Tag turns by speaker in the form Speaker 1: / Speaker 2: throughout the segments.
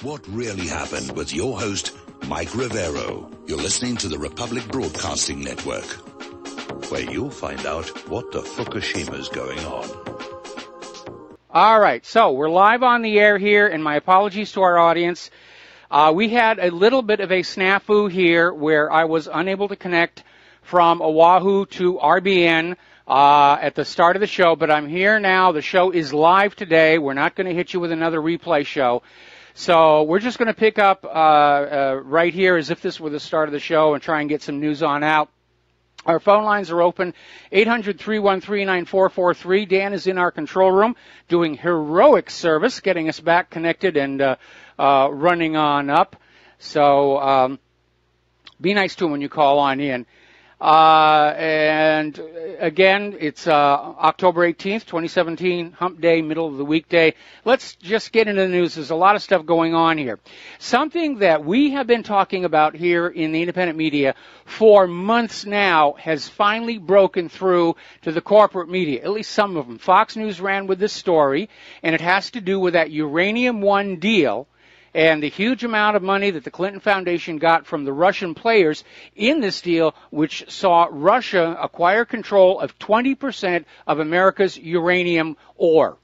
Speaker 1: What really happened with your host, Mike Rivero. You're listening to the Republic Broadcasting Network, where you'll find out what the Fukushima's going on.
Speaker 2: All right, so we're live on the air here, and my apologies to our audience. We had a little bit of a snafu here where I was unable to connect from Oahu to RBN at the start of the show, but I'm here now. The show is live today. We're not going to hit you with another replay show. So we're just going to pick up right here as if this were the start of the show and try and get some news on out. Our phone lines are open, 800-313-9443. Dan is in our control room doing heroic service, getting us back connected and running on up. So be nice to him when you call on in. And again, it's October 18th, 2017, hump day, middle of the weekday. Let's just get into the news. There's a lot of stuff going on here. Something that we have been talking about here in the independent media for months now has finally broken through to the corporate media, at least some of them. Fox News ran with this story, and it has to do with that Uranium One deal and the huge amount of money that the Clinton Foundation got from the Russian players in this deal, which saw Russia acquire control of 20% of America's uranium ore.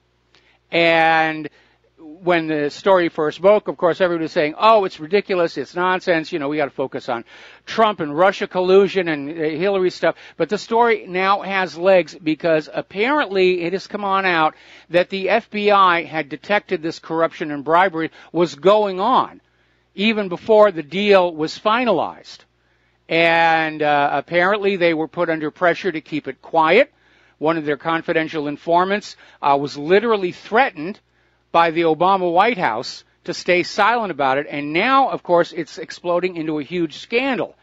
Speaker 2: And when the story first broke, of course, everybody was saying, oh, it's ridiculous, it's nonsense, you know, we got to focus on Trump and Russia collusion and Hillary stuff. But the story now has legs because apparently it has come on out that the FBI had detected this corruption and bribery was going on even before the deal was finalized. And apparently they were put under pressure to keep it quiet. One of their confidential informants was literally threatened by the Obama White House to stay silent about it, and now, of course, it's exploding into a huge scandal.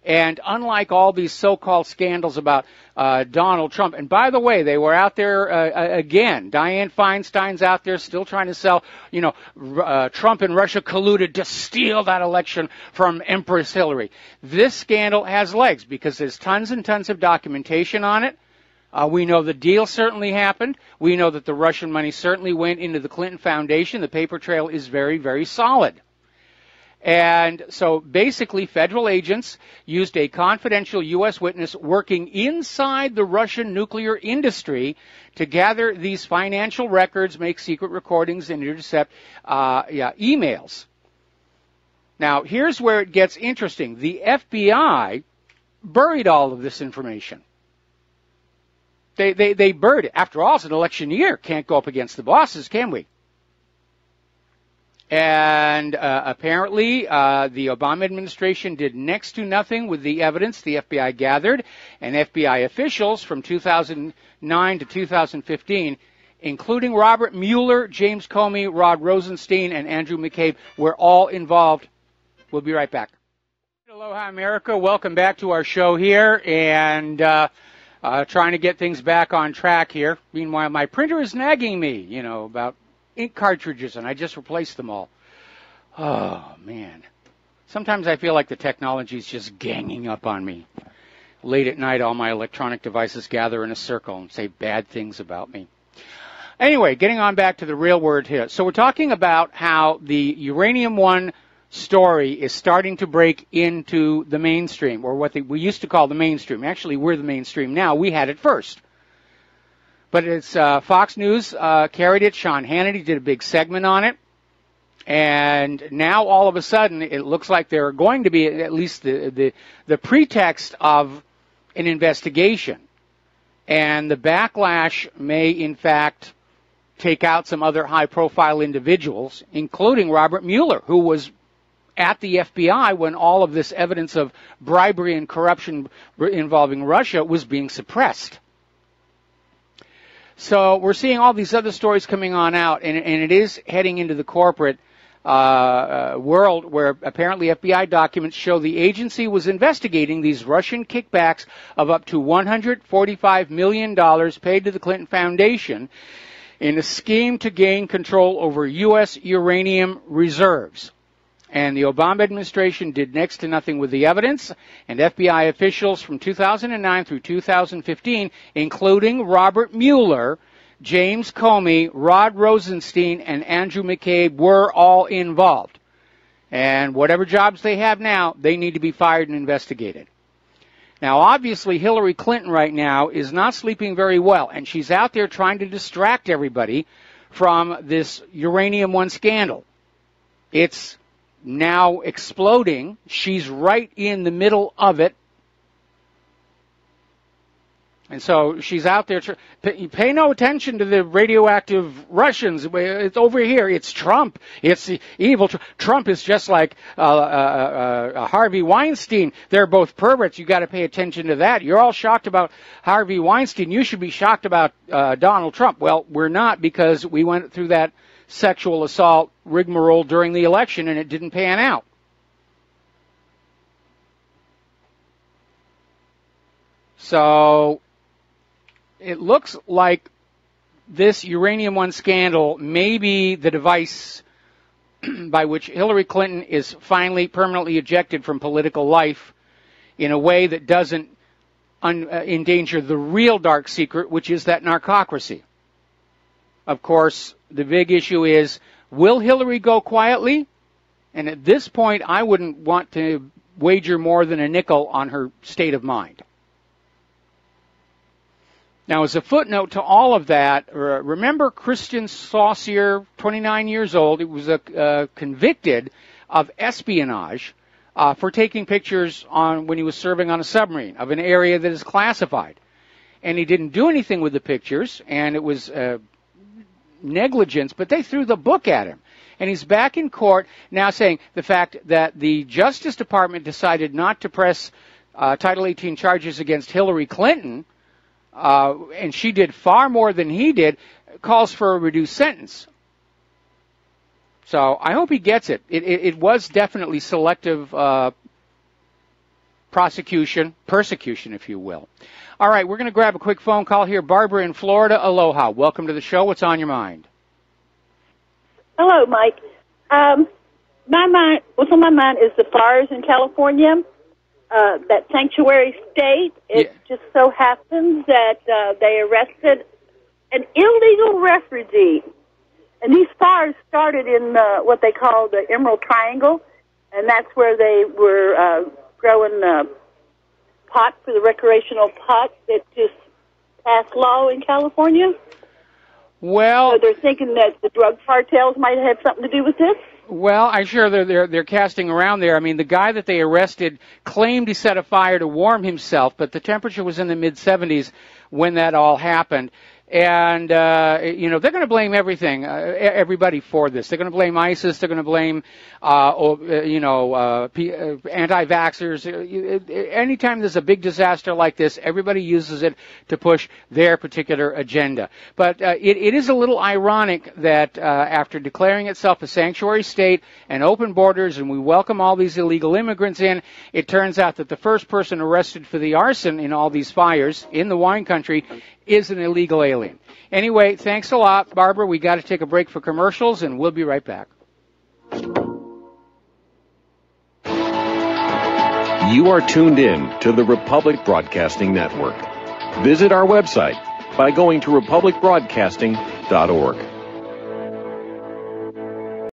Speaker 2: And unlike all these so-called scandals about Donald Trump, and by the way, they were out there again. Dianne Feinstein's out there still trying to sell, you know, Trump and Russia colluded to steal that election from Empress Hillary. This scandal has legs because there's tons and tons of documentation on it. We know the deal certainly happened. We know that the Russian money certainly went into the Clinton Foundation. The paper trail is very, very solid. And so basically federal agents used a confidential U.S. witness working inside the Russian nuclear industry to gather these financial records, make secret recordings, and intercept emails. Now, here's where it gets interesting. The FBI buried all of this information. They buried it. After all, it's an election year. Can't go up against the bosses, can we? And apparently, the Obama administration did next to nothing with the evidence the FBI gathered, and FBI officials from 2009 to 2015, including Robert Mueller, James Comey, Rod Rosenstein, and Andrew McCabe, were all involved. We'll be right back. Aloha, America. Welcome back to our show here, and trying to get things back on track here. Meanwhile, my printer is nagging me, you know, about ink cartridges, and I just replaced them all. Oh, man. Sometimes I feel like the technology is just ganging up on me. Late at night, all my electronic devices gather in a circle and say bad things about me. Anyway, getting on back to the real word here. So we're talking about how the Uranium One story is starting to break into the mainstream, or what we used to call the mainstream. Actually, we're the mainstream now. We had it first. But it's Fox News carried it. Sean Hannity did a big segment on it. And now, all of a sudden, it looks like there are going to be at least the pretext of an investigation. And the backlash may, in fact, take out some other high-profile individuals, including Robert Mueller, who was at the FBI when all of this evidence of bribery and corruption involving Russia was being suppressed. So we're seeing all these other stories coming on out, and it is heading into the corporate world where apparently FBI documents show the agency was investigating these Russian kickbacks of up to $145 million paid to the Clinton Foundation in a scheme to gain control over U.S. uranium reserves. And the Obama administration did next to nothing with the evidence, and FBI officials from 2009 through 2015, including Robert Mueller, James Comey, Rod Rosenstein, and Andrew McCabe, were all involved. And whatever jobs they have now, they need to be fired and investigated. Now, obviously, Hillary Clinton right now is not sleeping very well, and she's out there trying to distract everybody from this uranium-1 scandal. It's now exploding. She's right in the middle of it. And so she's out there. Pay no attention to the radioactive Russians. It's over here. It's Trump. It's the evil. Trump is just like Harvey Weinstein. They're both perverts. You got to pay attention to that. You're all shocked about Harvey Weinstein. You should be shocked about Donald Trump. Well, we're not, because we went through that sexual assault rigmarole during the election and it didn't pan out. So it looks like this uranium-1 scandal may be the device by which Hillary Clinton is finally permanently ejected from political life in a way that doesn't endanger the real dark secret, which is that narcocracy. Of course, the big issue is, will Hillary go quietly? And at this point, I wouldn't want to wager more than a nickel on her state of mind. Now, as a footnote to all of that, remember Christian Saucier, 29 years old. He was convicted of espionage for taking pictures when he was serving on a submarine of an area that is classified. And he didn't do anything with the pictures, and it was negligence, but they threw the book at him. And he's back in court now saying the fact that the Justice Department decided not to press Title 18 charges against Hillary Clinton, and she did far more than he did, calls for a reduced sentence. So I hope he gets it. It was definitely selective persecution, if you will. All right, we're going to grab a quick phone call here. Barbara in Florida, aloha. Welcome to the show. What's on your mind?
Speaker 3: Hello, Mike. What's on my mind is the fires in California, that sanctuary state. It just so happens that they arrested an illegal refugee. And these fires started in what they call the Emerald Triangle, and that's where they were growing pot for the recreational pot that just passed law in California.
Speaker 2: Well,
Speaker 3: so they're thinking that the drug cartels might have something to do with this.
Speaker 2: Well, I'm sure they're casting around there. I mean, the guy that they arrested claimed he set a fire to warm himself, but the temperature was in the mid-70s when that all happened. And, they're going to blame everybody for this. They're going to blame ISIS. They're going to blame, anti-vaxxers. Anytime there's a big disaster like this, everybody uses it to push their particular agenda. But it is a little ironic that after declaring itself a sanctuary state and open borders, and we welcome all these illegal immigrants in, it turns out that the first person arrested for the arson in all these fires in the wine country is an illegal alien. Anyway, thanks a lot, Barbara. We got to take a break for commercials, and we'll be right back.
Speaker 4: You are tuned in to the Republic Broadcasting Network. Visit our website by going to republicbroadcasting.org.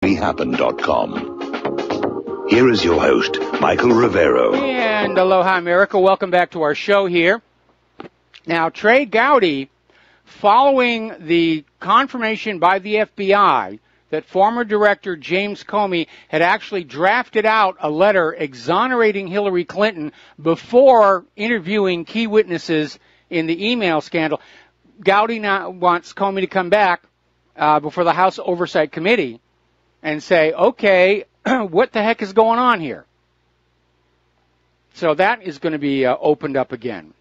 Speaker 1: Happen.com. Here is your host, Michael Rivero.
Speaker 2: And aloha, America. Welcome back to our show here. Now, Trey Gowdy, following the confirmation by the FBI that former Director James Comey had actually drafted out a letter exonerating Hillary Clinton before interviewing key witnesses in the email scandal, Gowdy now wants Comey to come back before the House Oversight Committee and say, okay, what the heck is going on here? So that is going to be opened up again.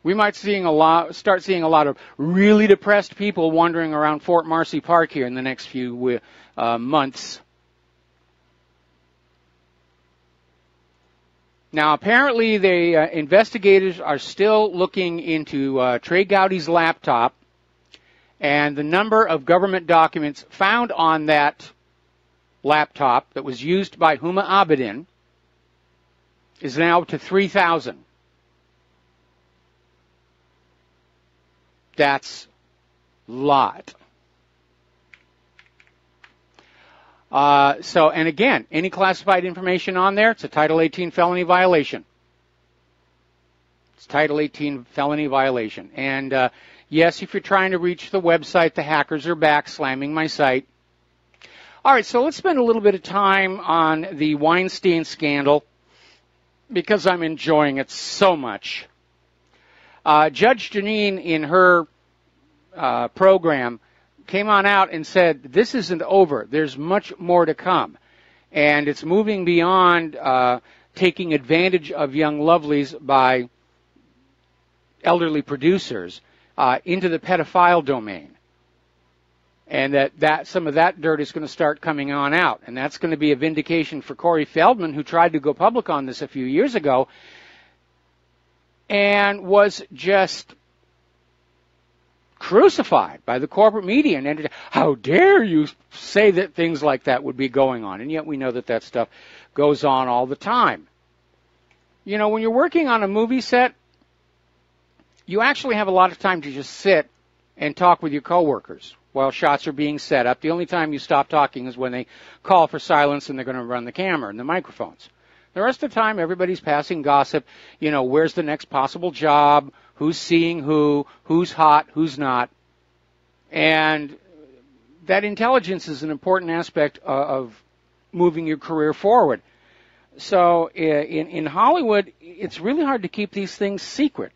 Speaker 2: We might start seeing a lot of really depressed people wandering around Fort Marcy Park here in the next few months. Now, apparently, the investigators are still looking into Trey Gowdy's laptop, and the number of government documents found on that laptop that was used by Huma Abedin is now up to 3,000. That's a lot. And again, any classified information on there, it's a Title 18 felony violation. It's Title 18 felony violation. And yes, if you're trying to reach the website, the hackers are back slamming my site. All right, so let's spend a little bit of time on the Weinstein scandal because I'm enjoying it so much. Judge Janine, in her program, came on out and said, this isn't over. There's much more to come. And it's moving beyond taking advantage of young lovelies by elderly producers into the pedophile domain. And that some of that dirt is going to start coming on out. And that's going to be a vindication for Corey Feldman, who tried to go public on this a few years ago and was just crucified by the corporate media. And how dare you say that things like that would be going on? And yet we know that stuff goes on all the time. You know, when you're working on a movie set, you actually have a lot of time to just sit and talk with your coworkers while shots are being set up. The only time you stop talking is when they call for silence and they're going to run the camera and the microphones. The rest of the time, everybody's passing gossip. You know, where's the next possible job? Who's seeing who's hot, who's not. And that intelligence is an important aspect of moving your career forward. So in Hollywood, it's really hard to keep these things secret.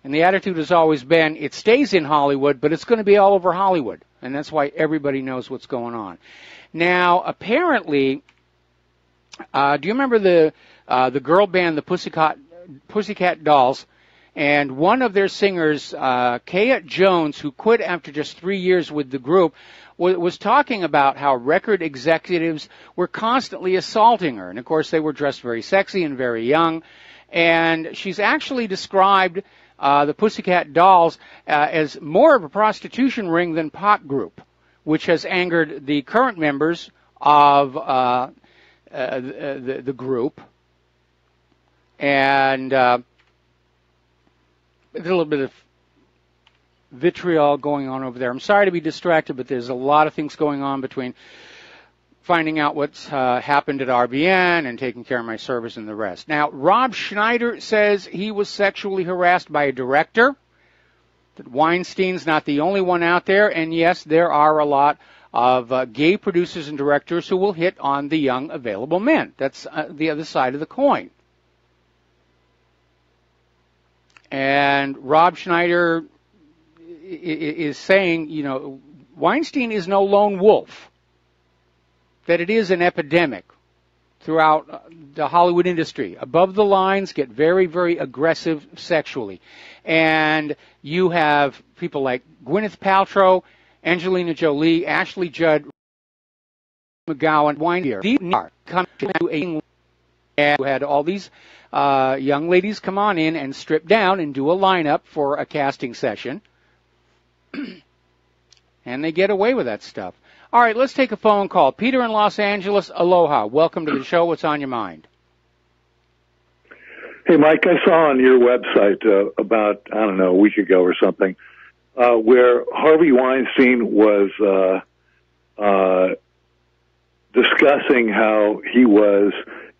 Speaker 2: And the attitude has always been, it stays in Hollywood, but it's going to be all over Hollywood. And that's why everybody knows what's going on. Now, apparently, do you remember the girl band, the Pussycat Dolls? And one of their singers, Kaya Jones, who quit after just 3 years with the group, was talking about how record executives were constantly assaulting her. And, of course, they were dressed very sexy and very young. And she's actually described the Pussycat Dolls as more of a prostitution ring than pop group, which has angered the current members of the group. And a little bit of vitriol going on over there. I'm sorry to be distracted, but there's a lot of things going on between finding out what's happened at RBN and taking care of my service and the rest. Now, Rob Schneider says he was sexually harassed by a director, that Weinstein's not the only one out there, and yes, there are a lot of gay producers and directors who will hit on the young available men. That's the other side of the coin. And Rob Schneider is saying, you know, Weinstein is no lone wolf, that it is an epidemic throughout the Hollywood industry. Above the lines get very, very aggressive sexually. And you have people like Gwyneth Paltrow, Angelina Jolie, Ashley Judd, McGowan, Weinstein. These are coming to a and who had all these young ladies come on in and strip down and do a lineup for a casting session. And they get away with that stuff. All right, let's take a phone call. Peter in Los Angeles, aloha. Welcome to the show. What's on your mind?
Speaker 5: Hey, Mike, I saw on your website about, I don't know, a week ago or something, where Harvey Weinstein was discussing how he was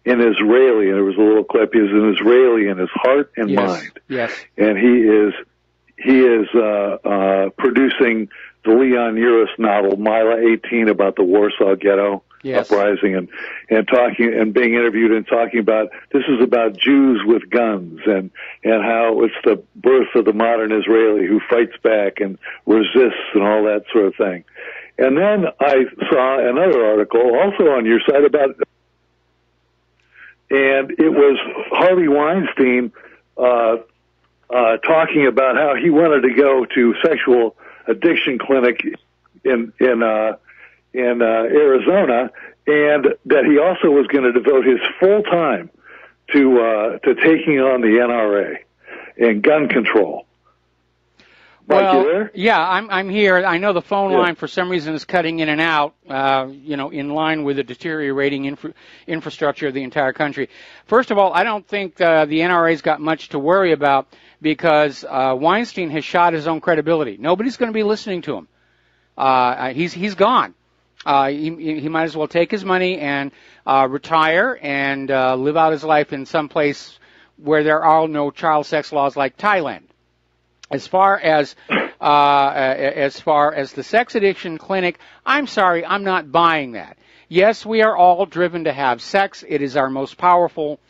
Speaker 5: an Israeli, and there was a little clip, he was an Israeli in his heart and mind.
Speaker 2: Yes.
Speaker 5: And he is producing the Leon Uris novel, Mila 18, about the Warsaw Ghetto uprising, and talking and being interviewed and talking about this is about Jews with guns and how it's the birth of the modern Israeli who fights back and resists and all that sort of thing. And then I saw another article also on your site about, and it was Harvey Weinstein talking about how he wanted to go to sexual addiction clinic in Arizona, and that he also was going to devote his full time to taking on the NRA and gun control. Mike,
Speaker 2: well,
Speaker 5: you there?
Speaker 2: Yeah, I'm here. I know the phone line for some reason is cutting in and out, in line with the deteriorating infrastructure of the entire country. First of all, I don't think the NRA's got much to worry about because Weinstein has shot his own credibility. Nobody's going to be listening to him. He's gone. He might as well take his money and retire and live out his life in some place where there are no child sex laws like Thailand. As far as the sex addiction clinic, I'm sorry, I'm not buying that. Yes, we are all driven to have sex. It is our most powerful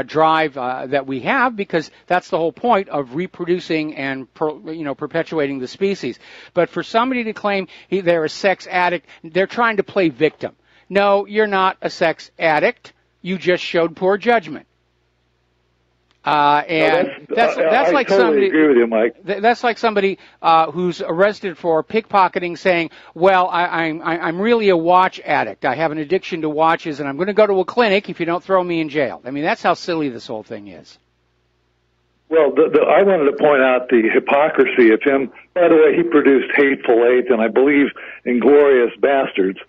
Speaker 2: drive that we have, because that's the whole point of reproducing and perpetuating the species. But for somebody to claim they're a sex addict, they're trying to play victim. No, you're not a sex addict. You just showed poor judgment. That's like somebody.
Speaker 5: Agree with you, Mike.
Speaker 2: That's like somebody who's arrested for pickpocketing, saying, "Well, I'm really a watch addict. I have an addiction to watches, and I'm going to go to a clinic if you don't throw me in jail." I mean, that's how silly this whole thing is.
Speaker 5: Well, I wanted to point out the hypocrisy of him. By the way, he produced Hateful Eight and I believe Inglorious Bastards,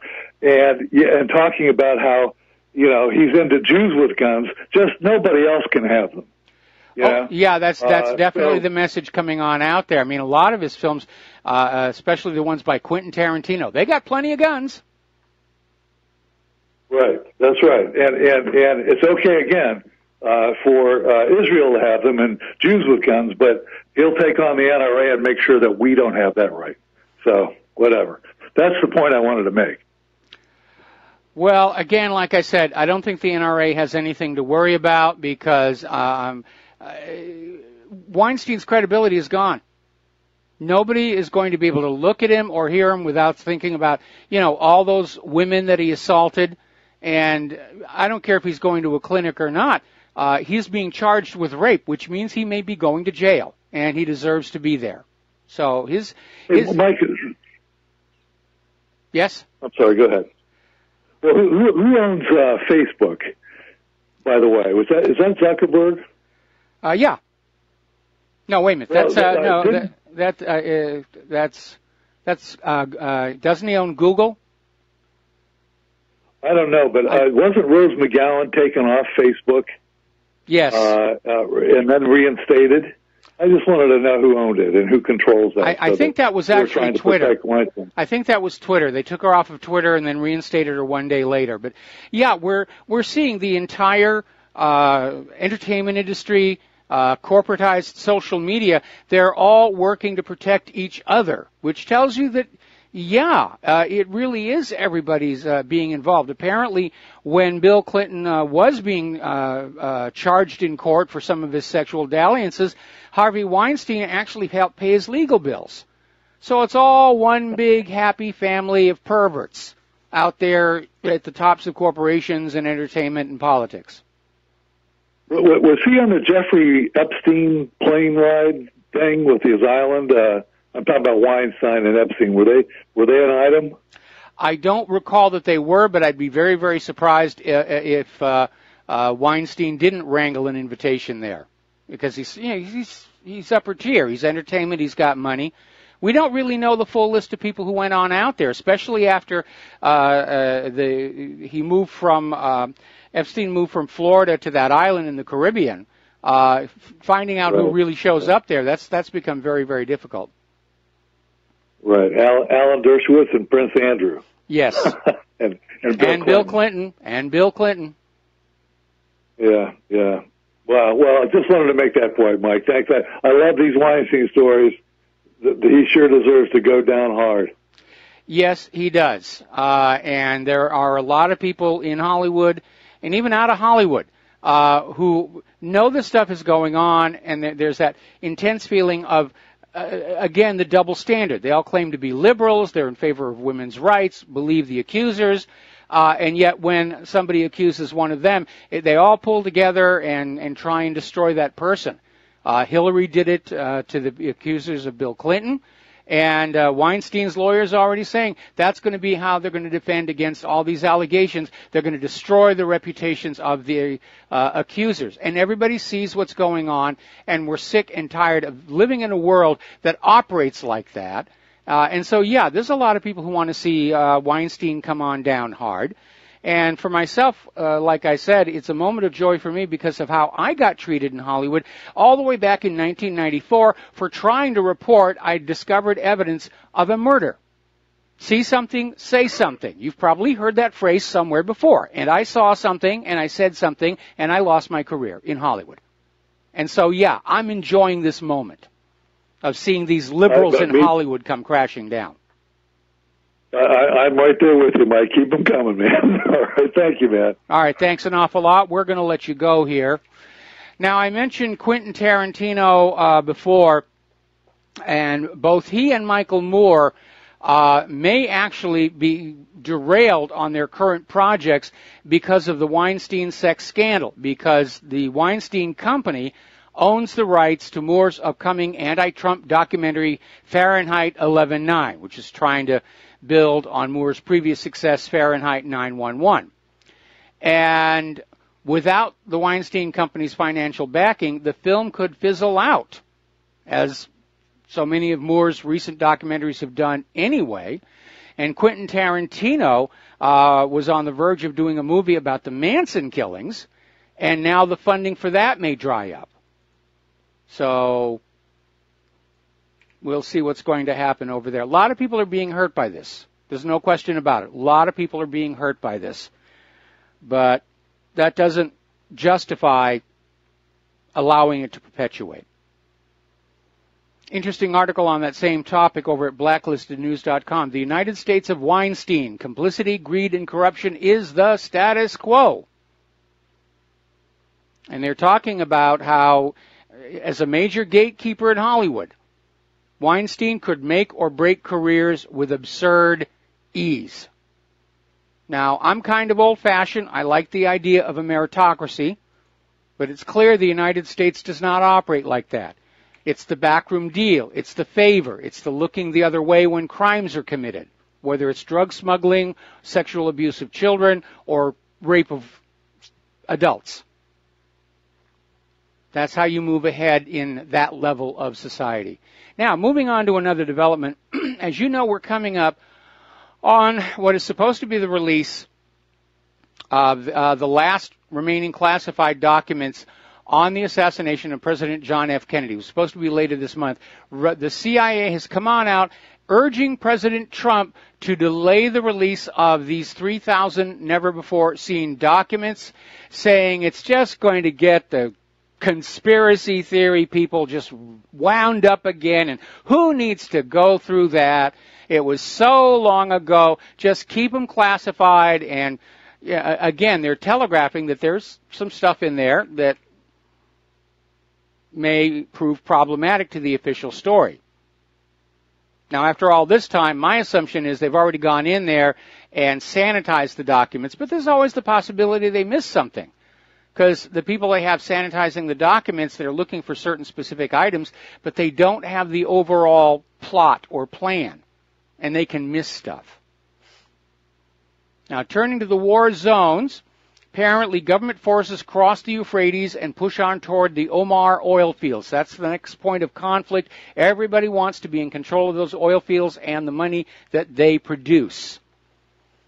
Speaker 5: and talking about how he's into Jews with guns. Just nobody else can have them. Yeah,
Speaker 2: oh, yeah, that's definitely the message coming on out there. I mean, a lot of his films, especially the ones by Quentin Tarantino, they got plenty of guns.
Speaker 5: Right, that's right, and it's okay again for Israel to have them and Jews with guns, but he'll take on the NRA and make sure that we don't have that right. So whatever. That's the point I wanted to make.
Speaker 2: Well, again, like I said, I don't think the NRA has anything to worry about, because Weinstein's credibility is gone. Nobody is going to be able to look at him or hear him without thinking about, all those women that he assaulted. And I don't care if he's going to a clinic or not. He's being charged with rape, which means he may be going to jail, and he deserves to be there. So his
Speaker 5: Mike,
Speaker 2: yes?
Speaker 5: I'm sorry, go ahead. Well, who owns Facebook, by the way? Is that Zuckerberg?
Speaker 2: Yeah. No, wait a minute. That's doesn't he own Google?
Speaker 5: I don't know, but wasn't Rose McGowan taken off Facebook?
Speaker 2: Yes.
Speaker 5: And then reinstated? I just wanted to know who owned it and who controls that.
Speaker 2: I think that was actually Twitter. I think that was Twitter. They took her off of Twitter and then reinstated her one day later. But yeah, we're seeing the entire entertainment industry, corporatized social media. They're all working to protect each other, which tells you that it really is everybody's being involved. Apparently, when Bill Clinton was being charged in court for some of his sexual dalliances, Harvey Weinstein actually helped pay his legal bills. So it's all one big happy family of perverts out there at the tops of corporations and entertainment and politics.
Speaker 5: Was he on the Jeffrey Epstein plane ride thing with his island? I'm talking about Weinstein and Epstein. Were they an item?
Speaker 2: I don't recall that they were, but I'd be very, very surprised if Weinstein didn't wrangle an invitation there, because he's upper tier. He's entertainment. He's got money. We don't really know the full list of people who went on out there, especially after Epstein moved from Florida to that island in the Caribbean. Finding out who really shows up there, that's become very, very difficult.
Speaker 5: Right, Alan Dershowitz and Prince Andrew.
Speaker 2: Yes,
Speaker 5: and
Speaker 2: Bill Clinton. And Bill Clinton.
Speaker 5: Yeah. Well, I just wanted to make that point, Mike. Thanks. I love these Weinstein stories. He sure deserves to go down hard.
Speaker 2: Yes, he does. And there are a lot of people in Hollywood and even out of Hollywood who know this stuff is going on, and there's that intense feeling of, again, the double standard. They all claim to be liberals. They're in favor of women's rights, believe the accusers. And yet when somebody accuses one of them, they all pull together and try and destroy that person. Hillary did it to the accusers of Bill Clinton. And Weinstein's lawyer is already saying that's going to be how they're going to defend against all these allegations. They're going to destroy the reputations of the accusers. And everybody sees what's going on, and we're sick and tired of living in a world that operates like that. And so, yeah, there's a lot of people who want to see Weinstein come on down hard. And for myself, like I said, it's a moment of joy for me because of how I got treated in Hollywood all the way back in 1994 for trying to report I discovered evidence of a murder. See something, say something. You've probably heard that phrase somewhere before. And I saw something, and I said something, and I lost my career in Hollywood. And so, yeah, I'm enjoying this moment of seeing these liberals in Hollywood come crashing down.
Speaker 5: I'm right there with you, Mike. Keep them coming, man. All right, thank you, man.
Speaker 2: All right, thanks an awful lot. We're going to let you go here. Now, I mentioned Quentin Tarantino before, and both he and Michael Moore may actually be derailed on their current projects because of the Weinstein sex scandal, because the Weinstein Company owns the rights to Moore's upcoming anti-Trump documentary Fahrenheit 11/9, which is trying to build on Moore's previous success, Fahrenheit 9/11. And without the Weinstein Company's financial backing, the film could fizzle out, as so many of Moore's recent documentaries have done anyway. And Quentin Tarantino was on the verge of doing a movie about the Manson killings, and now the funding for that may dry up. So we'll see what's going to happen over there. A lot of people are being hurt by this. There's no question about it. A lot of people are being hurt by this. But that doesn't justify allowing it to perpetuate. Interesting article on that same topic over at blacklistednews.com. The United States of Weinstein. Complicity, greed, and corruption is the status quo. And they're talking about how, as a major gatekeeper in Hollywood, Weinstein could make or break careers with absurd ease. Now, I'm kind of old-fashioned. I like the idea of a meritocracy, but it's clear the United States does not operate like that. It's the backroom deal. It's the favor. It's the looking the other way when crimes are committed, whether it's drug smuggling, sexual abuse of children, or rape of adults. That's how you move ahead in that level of society. Now, moving on to another development. As you know, we're coming up on what is supposed to be the release of the last remaining classified documents on the assassination of President John F. Kennedy. It was supposed to be later this month. The CIA has come on out urging President Trump to delay the release of these 3,000 never-before-seen documents, saying it's just going to get the conspiracy theory people just wound up again, and who needs to go through that? It was so long ago. Just keep them classified. And again, they're telegraphing that there's some stuff in there that may prove problematic to the official story. Now, after all this time, my assumption is they've already gone in there and sanitized the documents, but there's always the possibility they missed something, because the people they have sanitizing the documents, they're looking for certain specific items, but they don't have the overall plot or plan, and they can miss stuff. Now, turning to the war zones, apparently government forces cross the Euphrates and push on toward the Omar oil fields. That's the next point of conflict. Everybody wants to be in control of those oil fields and the money that they produce.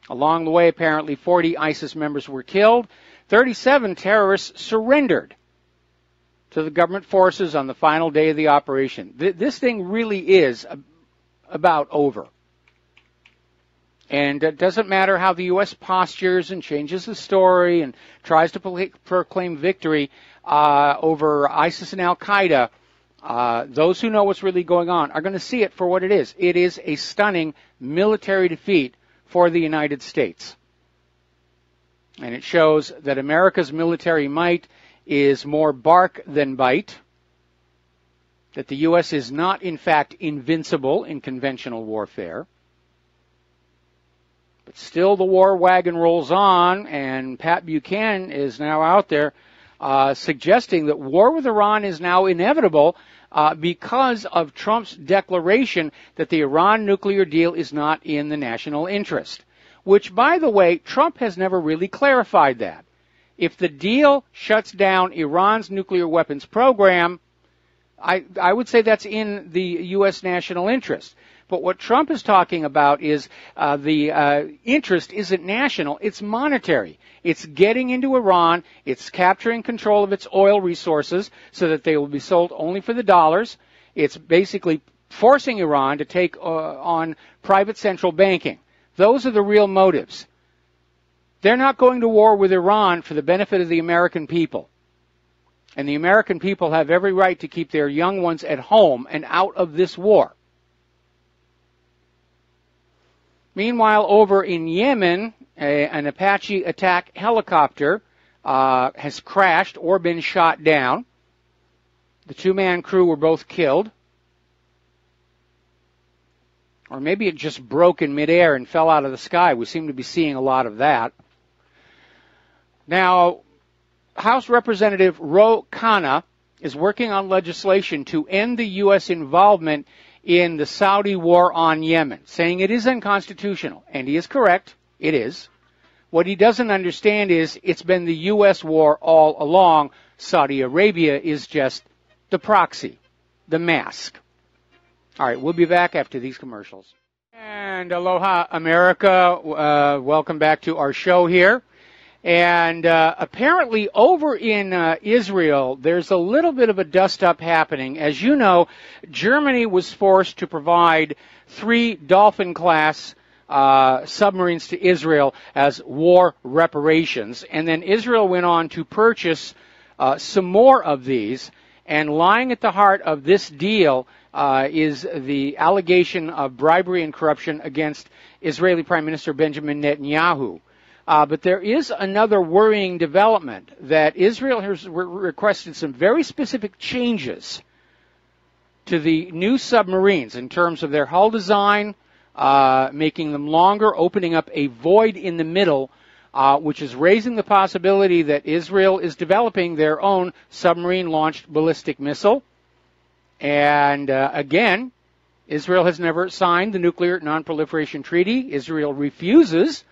Speaker 2: Along the way, apparently 40 ISIS members were killed. 37 terrorists surrendered to the government forces on the final day of the operation. This thing really is about over. And it doesn't matter how the U.S. postures and changes the story and tries to proclaim victory over ISIS and Al-Qaeda. Those who know what's really going on are going to see it for what it is. It is a stunning military defeat for the United States. And it shows that America's military might is more bark than bite, that the U.S. is not, in fact, invincible in conventional warfare. But still the war wagon rolls on, and Pat Buchanan is now out there suggesting that war with Iran is now inevitable because of Trump's declaration that the Iran nuclear deal is not in the national interest. Which, by the way, Trump has never really clarified that. If the deal shuts down Iran's nuclear weapons program, I would say that's in the U.S. national interest. But what Trump is talking about is the interest isn't national, it's monetary. It's getting into Iran, it's capturing control of its oil resources so that they will be sold only for the dollars. It's basically forcing Iran to take on private central banking. Those are the real motives. They're not going to war with Iran for the benefit of the American people. And the American people have every right to keep their young ones at home and out of this war. Meanwhile, over in Yemen, an Apache attack helicopter has crashed or been shot down. The two-man crew were both killed. Or maybe it just broke in midair and fell out of the sky. We seem to be seeing a lot of that. Now, House Representative Ro Khanna is working on legislation to end the U.S. involvement in the Saudi war on Yemen, saying it is unconstitutional. And he is correct. It is. What he doesn't understand is it's been the U.S. war all along. Saudi Arabia is just the proxy, the mask. All right, we'll be back after these commercials. And aloha, America. Welcome back to our show here. And apparently over in Israel, there's a little bit of a dust-up happening. As you know, Germany was forced to provide 3 Dolphin-class submarines to Israel as war reparations. And then Israel went on to purchase some more of these. And lying at the heart of this deal is the allegation of bribery and corruption against Israeli Prime Minister Benjamin Netanyahu. But there is another worrying development that Israel has requested some very specific changes to the new submarines in terms of their hull design, making them longer, opening up a void in the middle, which is raising the possibility that Israel is developing their own submarine-launched ballistic missile. And again, Israel has never signed the Nuclear Non-Proliferation Treaty. Israel refuses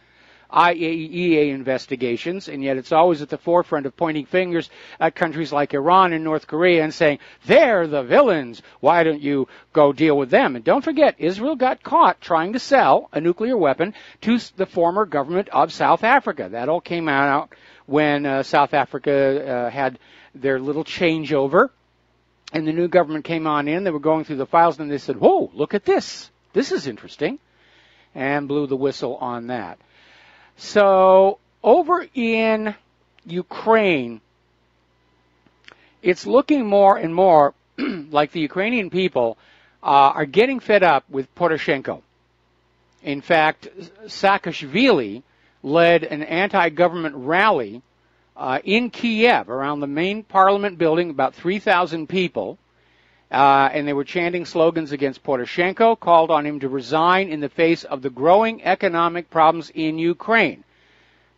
Speaker 2: IAEA investigations, and yet it's always at the forefront of pointing fingers at countries like Iran and North Korea and saying, they're the villains, why don't you go deal with them? And don't forget, Israel got caught trying to sell a nuclear weapon to the former government of South Africa. That all came out when South Africa had their little changeover, and the new government came on in. They were going through the files, and they said, whoa, look at this. This is interesting, and blew the whistle on that. So over in Ukraine, it's looking more and more like the Ukrainian people are getting fed up with Poroshenko. In fact, Saakashvili led an anti-government rally in Kiev around the main parliament building, about 3,000 people, and they were chanting slogans against Poroshenko, called on him to resign in the face of the growing economic problems in Ukraine,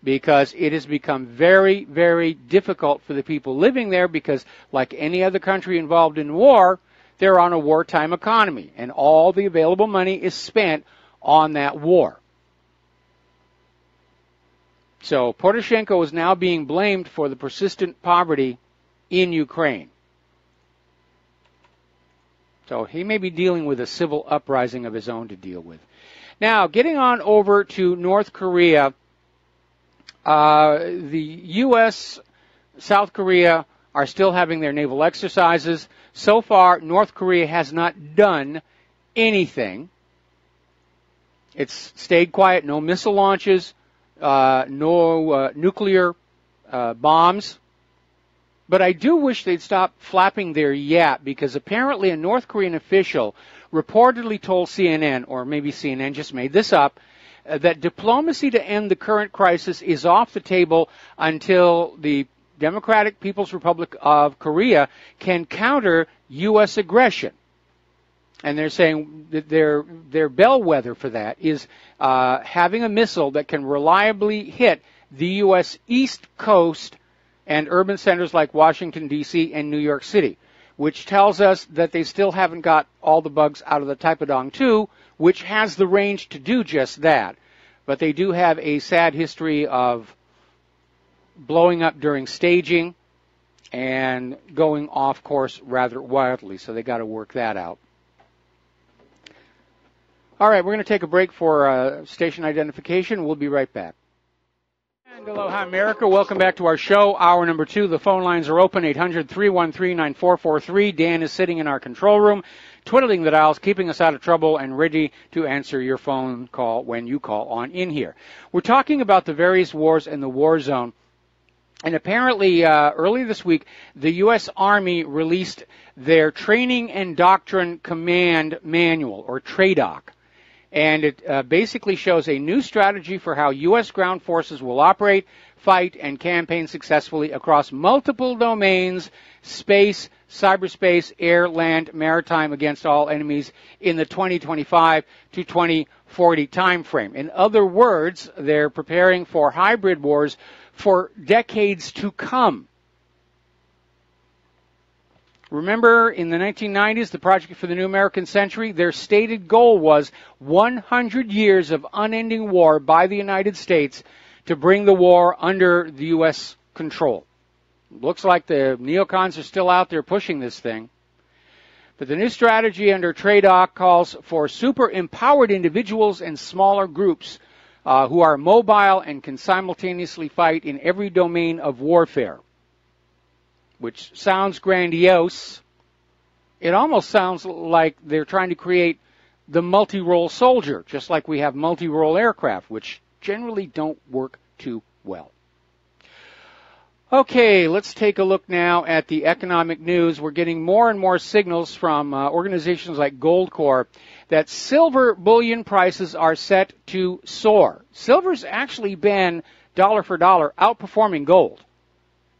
Speaker 2: because it has become very, very difficult for the people living there, because like any other country involved in war, they're on a wartime economy, and all the available money is spent on that war. So Poroshenko is now being blamed for the persistent poverty in Ukraine. So he may be dealing with a civil uprising of his own to deal with. Now, getting on over to North Korea, the U.S., South Korea are still having their naval exercises. So far, North Korea has not done anything. It's stayed quiet, no missile launches, no nuclear bombs. But I do wish they'd stop flapping their yap, because apparently a North Korean official reportedly told CNN, or maybe CNN just made this up, that diplomacy to end the current crisis is off the table until the Democratic People's Republic of Korea can counter U.S. aggression. And they're saying that their bellwether for that is having a missile that can reliably hit the U.S. East Coast and urban centers like Washington, D.C. and New York City, which tells us that they still haven't got all the bugs out of the Taepodong 2, which has the range to do just that. But they do have a sad history of blowing up during staging and going off course rather wildly, so they got to work that out. All right, we're going to take a break for station identification. We'll be right back. And aloha, America. Welcome back to our show, hour number 2. The phone lines are open, 800-313-9443. Dan is sitting in our control room. twiddling the dials, keeping us out of trouble, and ready to answer your phone call when you call on in here. We're talking about the various wars in the war zone. And apparently, early this week, the U.S. Army released their Training and Doctrine Command Manual, or TRADOC. And it basically shows a new strategy for how U.S. ground forces will operate, fight, and campaign successfully across multiple domains: space, cyberspace, air, land, maritime, against all enemies in the 2025 to 2040 timeframe. In other words, they're preparing for hybrid wars for decades to come. Remember, in the 1990s, the Project for the New American Century, their stated goal was 100 years of unending war by the United States to bring the war under the U.S. control. Looks like the neocons are still out there pushing this thing. But the new strategy under TRADOC calls for super-empowered individuals and smaller groups who are mobile and can simultaneously fight in every domain of warfare, which sounds grandiose. It almost sounds like they're trying to create the multi-role soldier, just like we have multi-role aircraft, which generally don't work too well. Okay, let's take a look now at the economic news. We're getting more and more signals from organizations like Goldcorp that silver bullion prices are set to soar. Silver's actually been, dollar for dollar, outperforming gold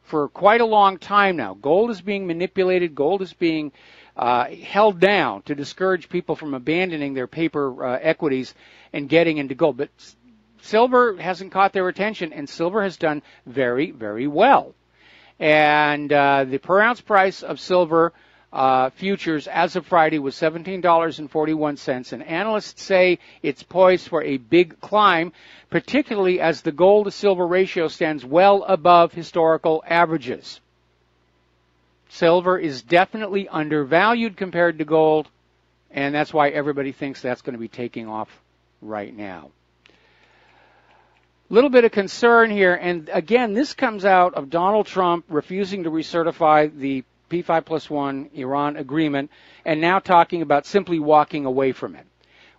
Speaker 2: for quite a long time now. Gold is being manipulated. Gold is being held down to discourage people from abandoning their paper equities and getting into gold. But silver hasn't caught their attention, and silver has done very, very well. And the per ounce price of silver futures as of Friday was $17.41, and analysts say it's poised for a big climb, particularly as the gold to silver ratio stands well above historical averages. Silver is definitely undervalued compared to gold, and that's why everybody thinks that's going to be taking off right now. Little bit of concern here, and again, this comes out of Donald Trump refusing to recertify the P5+1 Iran agreement, and now talking about simply walking away from it,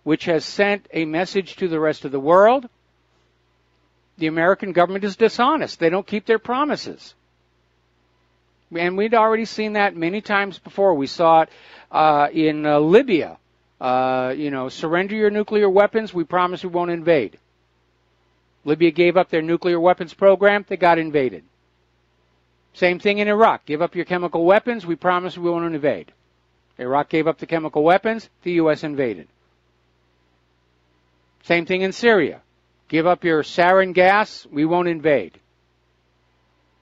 Speaker 2: which has sent a message to the rest of the world. The American government is dishonest. They don't keep their promises. And we'd already seen that many times before. We saw it in Libya. Surrender your nuclear weapons. We promise we won't invade. Libya gave up their nuclear weapons program. They got invaded. Same thing in Iraq. Give up your chemical weapons. We promise we won't invade. Iraq gave up the chemical weapons. The U.S. invaded. Same thing in Syria. Give up your sarin gas. We won't invade.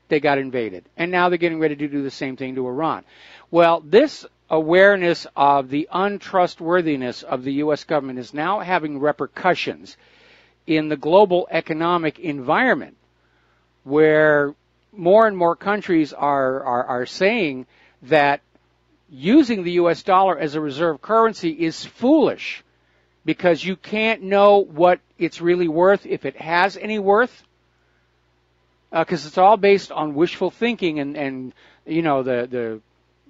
Speaker 2: They got invaded. And now they're getting ready to do the same thing to Iran. Well, this awareness of the untrustworthiness of the U.S. government is now having repercussions in the global economic environment, where more and more countries are saying that using the U.S. dollar as a reserve currency is foolish, because you can't know what it's really worth, if it has any worth, because it's all based on wishful thinking and the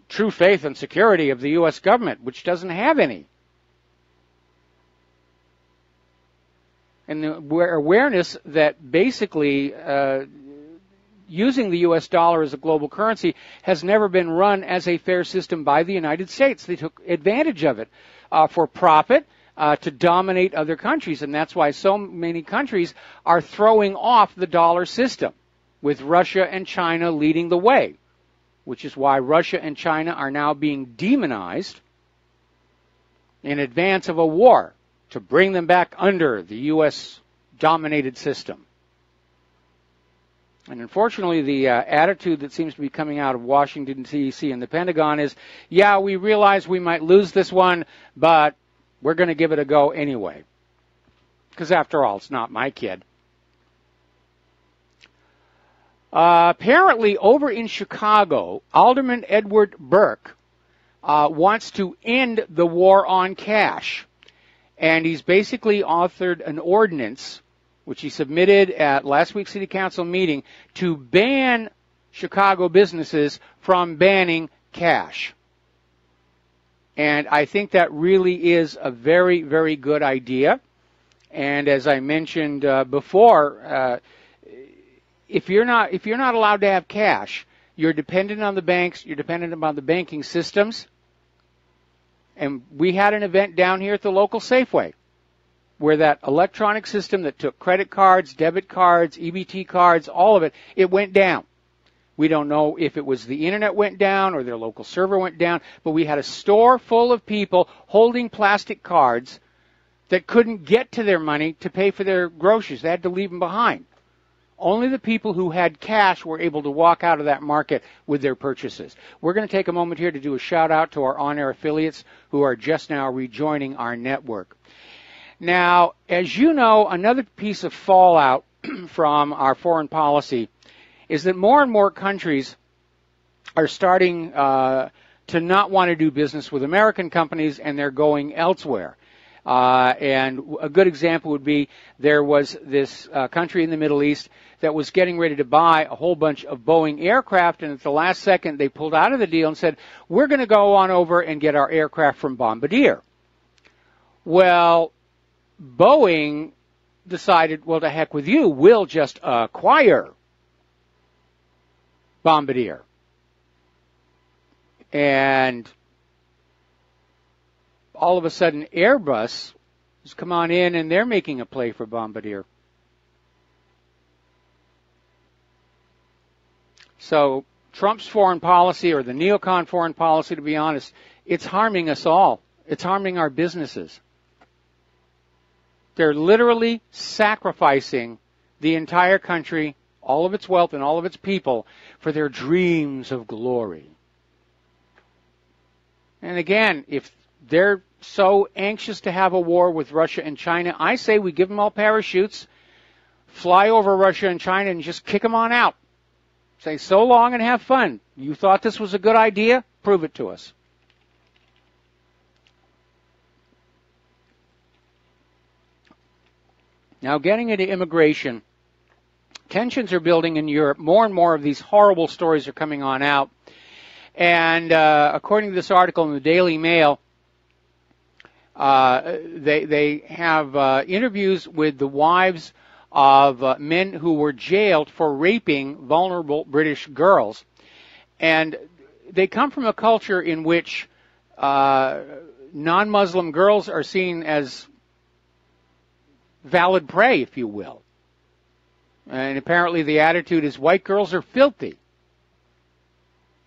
Speaker 2: true faith and security of the U.S. government, which doesn't have any. And the awareness that basically using the U.S. dollar as a global currency has never been run as a fair system by the United States. They took advantage of it for profit, to dominate other countries. And that's why so many countries are throwing off the dollar system, with Russia and China leading the way, which is why Russia and China are now being demonized in advance of a war to bring them back under the U.S.-dominated system. And unfortunately, the attitude that seems to be coming out of Washington, D.C. and the Pentagon is, yeah, we realize we might lose this one, but we're going to give it a go anyway. Because after all, it's not my kid. Apparently, over in Chicago, Alderman Edward Burke wants to end the war on cash. And he's basically authored an ordinance, which he submitted at last week's City Council meeting, to ban Chicago businesses from banning cash. And I think that really is a very, very good idea. And as I mentioned before, if you're not allowed to have cash, you're dependent on the banks, you're dependent upon the banking systems. And we had an event down here at the local Safeway where that electronic system that took credit cards, debit cards, EBT cards, all of it, it went down. We don't know if it was the internet went down or their local server went down, but we had a store full of people holding plastic cards that couldn't get to their money to pay for their groceries. They had to leave them behind. Only the people who had cash were able to walk out of that market with their purchases. We're going to take a moment here to do a shout out to our on-air affiliates who are just now rejoining our network. Now, as you know, another piece of fallout from our foreign policy is that more and more countries are starting to not want to do business with American companies, and they're going elsewhere. And a good example would be there was this country in the Middle East that was getting ready to buy a whole bunch of Boeing aircraft, and at the last second they pulled out of the deal and said, we're going to go on over and get our aircraft from Bombardier. Well, Boeing decided, well, to heck with you, we'll just acquire Bombardier. And all of a sudden, Airbus has come on in, and they're making a play for Bombardier. So Trump's foreign policy, or the neocon foreign policy, to be honest, it's harming us all. It's harming our businesses. They're literally sacrificing the entire country, all of its wealth and all of its people, for their dreams of glory. And again, if they're so anxious to have a war with Russia and China, I say we give them all parachutes, fly over Russia and China, and just kick them on out. Say, so long and have fun. You thought this was a good idea? Prove it to us. Now, getting into immigration, tensions are building in Europe. More and more of these horrible stories are coming on out. And according to this article in the Daily Mail, they have interviews with the wives of men who were jailed for raping vulnerable British girls. And they come from a culture in which non-Muslim girls are seen as valid prey, if you will. And apparently the attitude is white girls are filthy.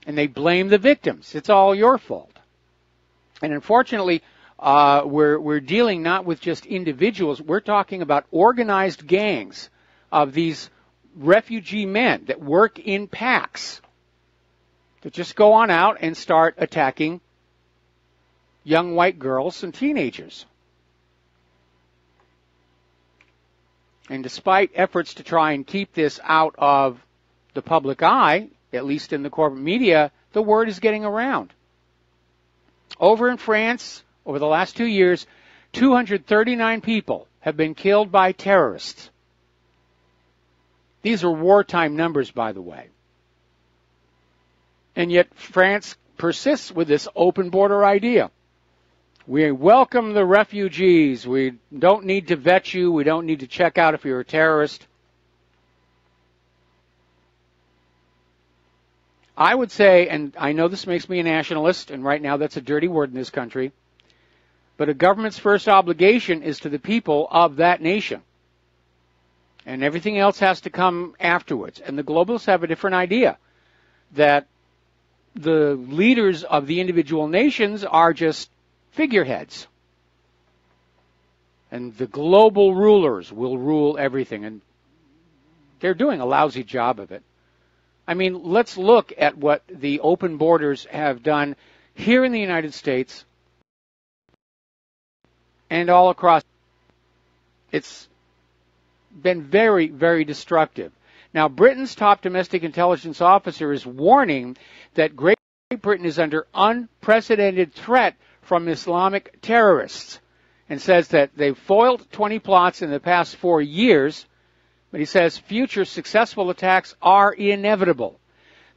Speaker 2: And they blame the victims. It's all your fault. And unfortunately, we're dealing not with just individuals. We're talking about organized gangs of these refugee men that work in packs that just go on out and start attacking young white girls and teenagers. And despite efforts to try and keep this out of the public eye, at least in the corporate media, the word is getting around. Over in France, over the last 2 years, 239 people have been killed by terrorists. These are wartime numbers, by the way. And yet France persists with this open border idea. We welcome the refugees. We don't need to vet you. We don't need to check out if you're a terrorist. I would say, and I know this makes me a nationalist, and right now that's a dirty word in this country, but a government's first obligation is to the people of that nation. And everything else has to come afterwards. And the globalists have a different idea, that the leaders of the individual nations are just figureheads. And the global rulers will rule everything. And they're doing a lousy job of it. I mean, let's look at what the open borders have done here in the United States and all across. It's been very, very destructive. Now, Britain's top domestic intelligence officer is warning that Great Britain is under unprecedented threat from Islamic terrorists, and says that they've foiled 20 plots in the past 4 years, but he says future successful attacks are inevitable.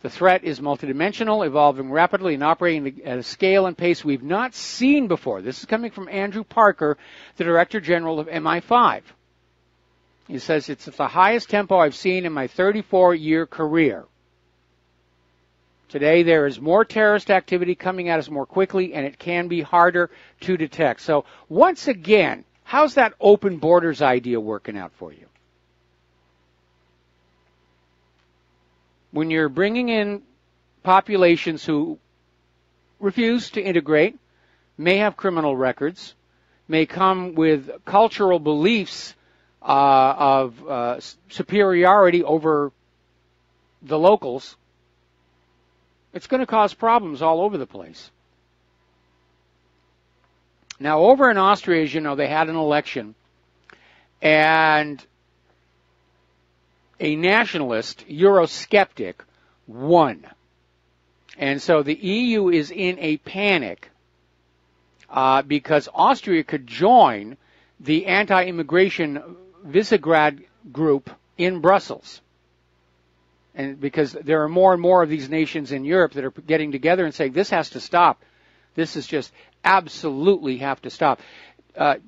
Speaker 2: The threat is multidimensional, evolving rapidly, and operating at a scale and pace we've not seen before. This is coming from Andrew Parker, the Director General of MI5. He says, it's at the highest tempo I've seen in my 34-year career. Today there is more terrorist activity coming at us more quickly, and it can be harder to detect. So once again, how's that open borders idea working out for you? When you're bringing in populations who refuse to integrate, may have criminal records, may come with cultural beliefs of superiority over the locals, it's going to cause problems all over the place. Now, over in Austria, as you know, they had an election, and a nationalist, Eurosceptic, won. And so the EU is in a panic because Austria could join the anti-immigration Visegrad group in Brussels. And because there are more and more of these nations in Europe that are getting together and saying, this has to stop. This is just absolutely have to stop.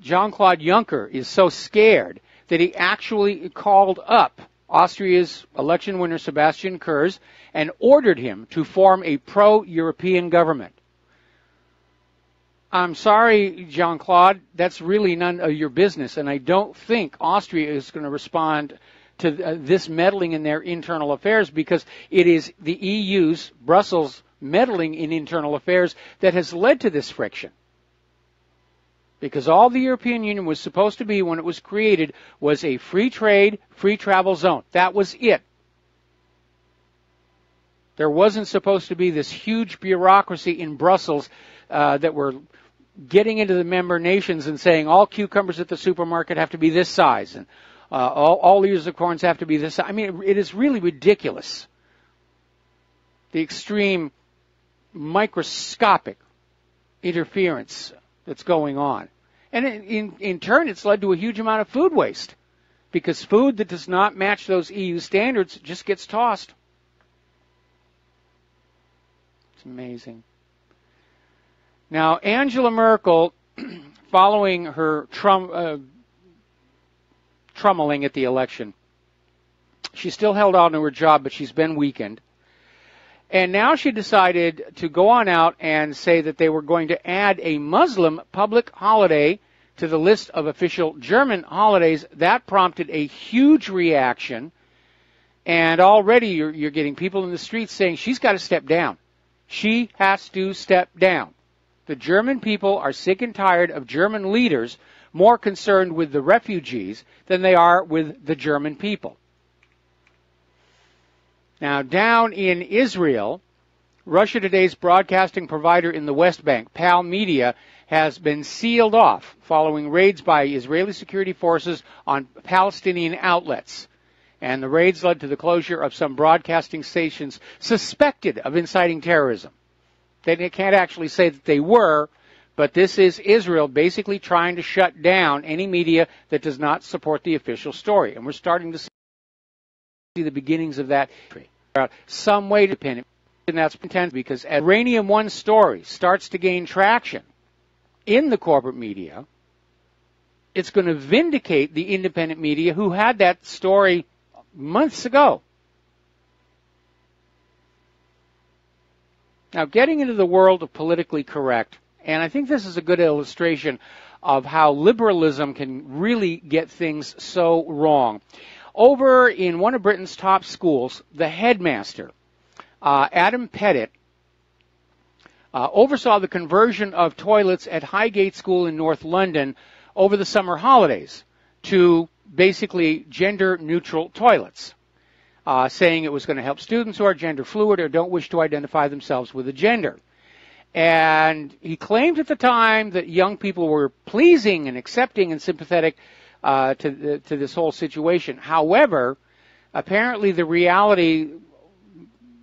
Speaker 2: Jean-Claude Juncker is so scared that he actually called up Austria's election winner Sebastian Kurz and ordered him to form a pro-European government. I'm sorry, Jean-Claude, that's really none of your business, and I don't think Austria is going to respond to this meddling in their internal affairs, because it is the EU's, Brussels, meddling in internal affairs that has led to this friction. Because all the European Union was supposed to be when it was created was a free trade, free travel zone. That was it. There wasn't supposed to be this huge bureaucracy in Brussels that were getting into the member nations and saying all cucumbers at the supermarket have to be this size, and all ears of corns have to be this size. I mean, it is really ridiculous. The extreme microscopic interference that's going on. And in turn, it's led to a huge amount of food waste, because food that does not match those EU standards just gets tossed. It's amazing. Now, Angela Merkel, following her trummeling at the election, she still held on to her job, but she's been weakened. And now she decided to go on out and say that they were going to add a Muslim public holiday to the list of official German holidays. That prompted a huge reaction. And already you're getting people in the streets saying she's got to step down. She has to step down. The German people are sick and tired of German leaders more concerned with the refugees than they are with the German people. Now, down in Israel, Russia Today's broadcasting provider in the West Bank, PAL Media, has been sealed off following raids by Israeli security forces on Palestinian outlets. And the raids led to the closure of some broadcasting stations suspected of inciting terrorism. They can't actually say that they were, but this is Israel basically trying to shut down any media that does not support the official story. And we're starting to see the beginnings of that. Some way to pin it, and that's intense, because as Uranium One story starts to gain traction in the corporate media, it's going to vindicate the independent media who had that story months ago. Now, getting into the world of politically correct, and I think this is a good illustration of how liberalism can really get things so wrong. Over in one of Britain's top schools, the headmaster, Adam Pettit, oversaw the conversion of toilets at Highgate School in North London over the summer holidays to basically gender-neutral toilets, saying it was going to help students who are gender fluid or don't wish to identify themselves with a gender. And he claimed at the time that young people were pleasing and accepting and sympathetic to this whole situation. However, apparently the reality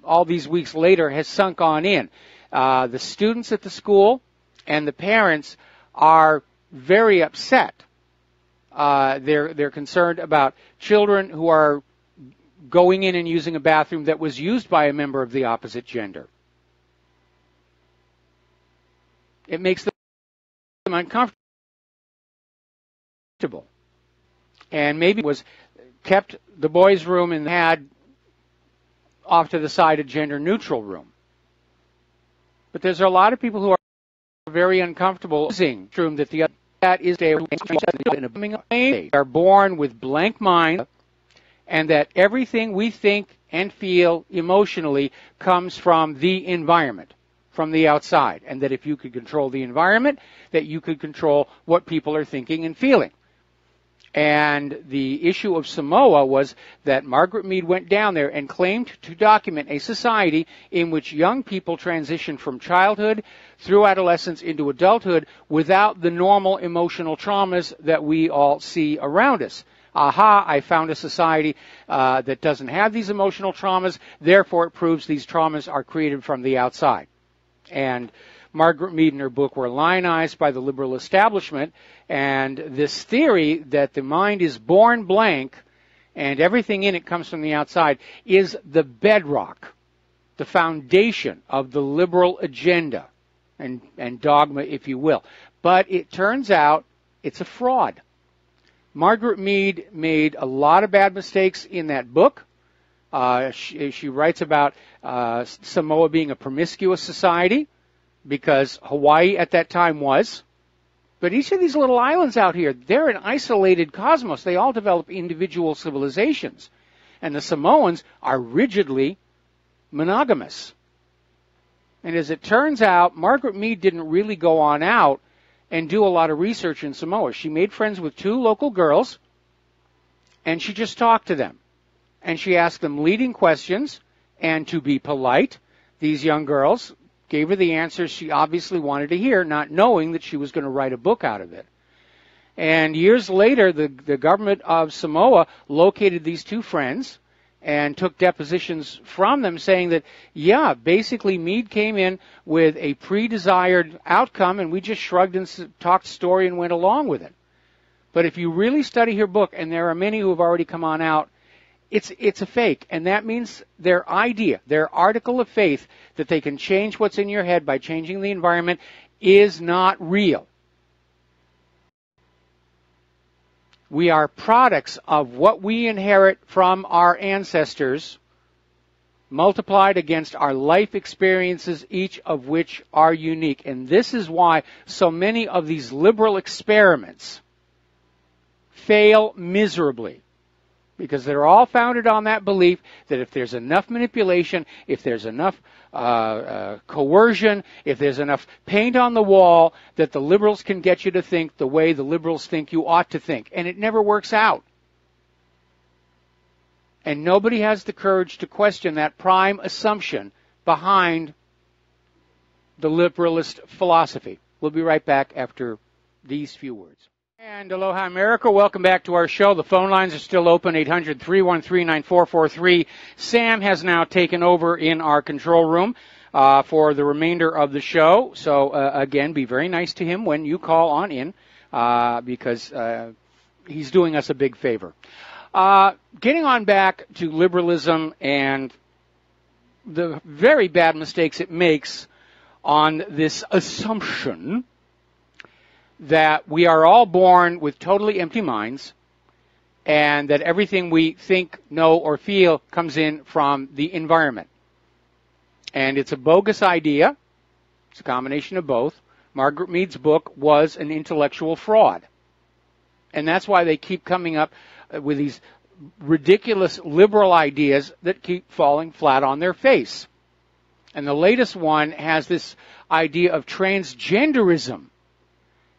Speaker 2: all these weeks later has sunk on in. The students at the school and the parents are very upset. They're concerned about children who are going in and using a bathroom that was used by a member of the opposite gender. It makes them uncomfortable. And maybe it was kept the boys' room and had off to the side a gender-neutral room. But there's a lot of people who are very uncomfortable using the room that is they are born with blank minds, and that everything we think and feel emotionally comes from the environment, from the outside, and that if you could control the environment, that you could control what people are thinking and feeling. And the issue of Samoa was that Margaret Mead went down there and claimed to document a society in which young people transition from childhood through adolescence into adulthood without the normal emotional traumas that we all see around us. Aha, I found a society that doesn't have these emotional traumas, therefore it proves these traumas are created from the outside. And Margaret Mead in her book were lionized by the liberal establishment, and this theory that the mind is born blank and everything in it comes from the outside is the bedrock, the foundation of the liberal agenda and dogma, if you will. But it turns out it's a fraud. Margaret Mead made a lot of bad mistakes in that book. She writes about Samoa being a promiscuous society, because Hawaii at that time was. But each of these little islands out here, they're an isolated cosmos. They all develop individual civilizations. And the Samoans are rigidly monogamous. And as it turns out, Margaret Mead didn't really go on out and do a lot of research in Samoa. She made friends with 2 local girls, and she just talked to them. And she asked them leading questions, and to be polite, these young girls gave her the answers she obviously wanted to hear, not knowing that she was going to write a book out of it. And years later, the government of Samoa located these 2 friends and took depositions from them saying that, yeah, basically Mead came in with a pre-desired outcome and we just shrugged and talked story and went along with it. But if you really study her book, and there are many who have already come on out, it's a fake, and that means their idea, their article of faith that they can change what's in your head by changing the environment is not real. We are products of what we inherit from our ancestors, multiplied against our life experiences, each of which are unique. And this is why so many of these liberal experiments fail miserably. Because they're all founded on that belief that if there's enough manipulation, if there's enough coercion, if there's enough paint on the wall, that the liberals can get you to think the way the liberals think you ought to think. And it never works out. And nobody has the courage to question that prime assumption behind the liberalist philosophy. We'll be right back after these few words. And aloha, America. Welcome back to our show. The phone lines are still open, 800-313-9443. Sam has now taken over in our control room for the remainder of the show. So, again, be very nice to him when you call on in because he's doing us a big favor. Getting on back to liberalism and the very bad mistakes it makes on this assumption that we are all born with totally empty minds and that everything we think, know, or feel comes in from the environment. And it's a bogus idea. It's a combination of both. Margaret Mead's book was an intellectual fraud. And that's why they keep coming up with these ridiculous liberal ideas that keep falling flat on their face. And the latest one has this idea of transgenderism,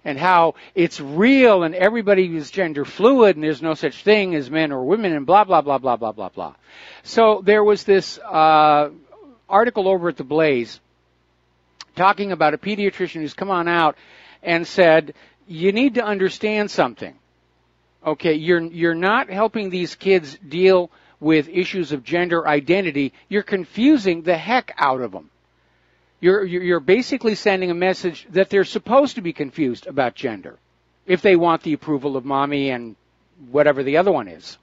Speaker 2: and how it's real and everybody is gender fluid and there's no such thing as men or women and blah, blah, blah, blah, blah, blah, blah. So there was this article over at The Blaze talking about a pediatrician who's come on out and said, you need to understand something. Okay, you're not helping these kids deal with issues of gender identity. You're confusing the heck out of them. You're basically sending a message that they're supposed to be confused about gender if they want the approval of mommy and whatever the other one is.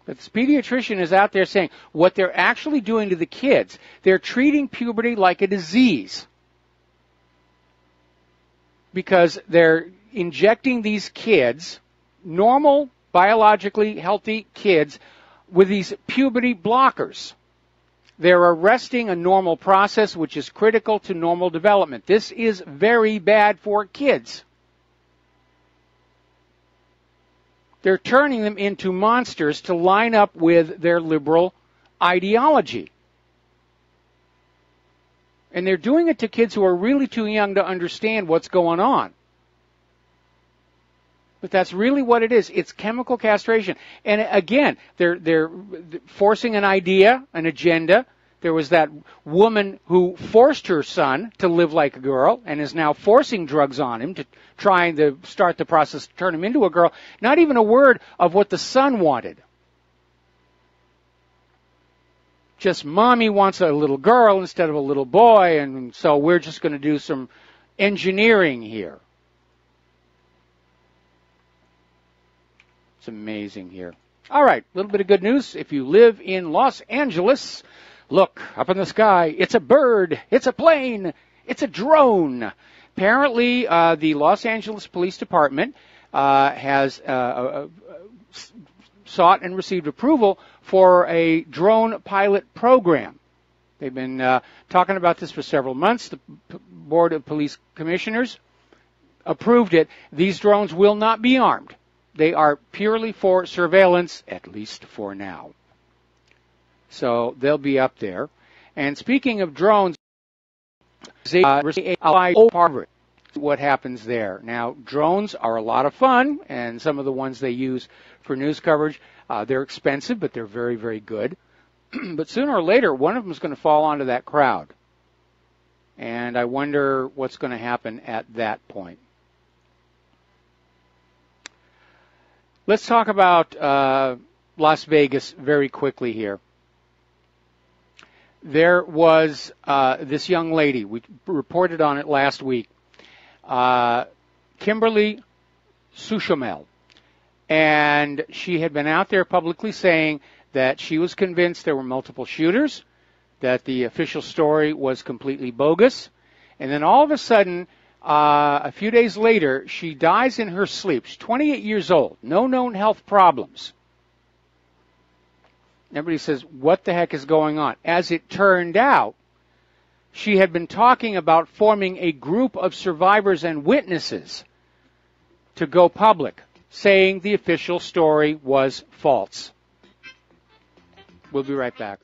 Speaker 2: But this pediatrician is out there saying what they're actually doing to the kids, they're treating puberty like a disease. Because they're injecting these kids, normal, biologically healthy kids, with these puberty blockers. They're arresting a normal process which is critical to normal development. This is very bad for kids. They're turning them into monsters to line up with their liberal ideology. And they're doing it to kids who are really too young to understand what's going on. But that's really what it is. It's chemical castration. And again, they're forcing an idea, an agenda. There was that woman who forced her son to live like a girl and is now forcing drugs on him to trying to start the process to turn him into a girl. Not even a word of what the son wanted. Just mommy wants a little girl instead of a little boy, and so we're just going to do some engineering here. It's amazing here. All right, a little bit of good news. If you live in Los Angeles, look up in the sky. It's a bird. It's a plane. It's a drone. Apparently, the Los Angeles Police Department has sought and received approval for a drone pilot program. They've been talking about this for several months. The Board of Police Commissioners approved it. These drones will not be armed. They are purely for surveillance, at least for now. So they'll be up there. And speaking of drones, what happens there. Now, drones are a lot of fun, and some of the ones they use for news coverage, they're expensive, but they're very, very good. But sooner or later, one of them is going to fall onto that crowd. And I wonder what's going to happen at that point. Let's talk about Las Vegas very quickly here. There was this young lady. We reported on it last week. Kimberly Sushomel. And she had been out there publicly saying that she was convinced there were multiple shooters, that the official story was completely bogus. And then all of a sudden, a few days later, she dies in her sleep. She's 28 years old, no known health problems. Everybody says, what the heck is going on? As it turned out, she had been talking about forming a group of survivors and witnesses to go public, saying the official story was false. We'll be right back.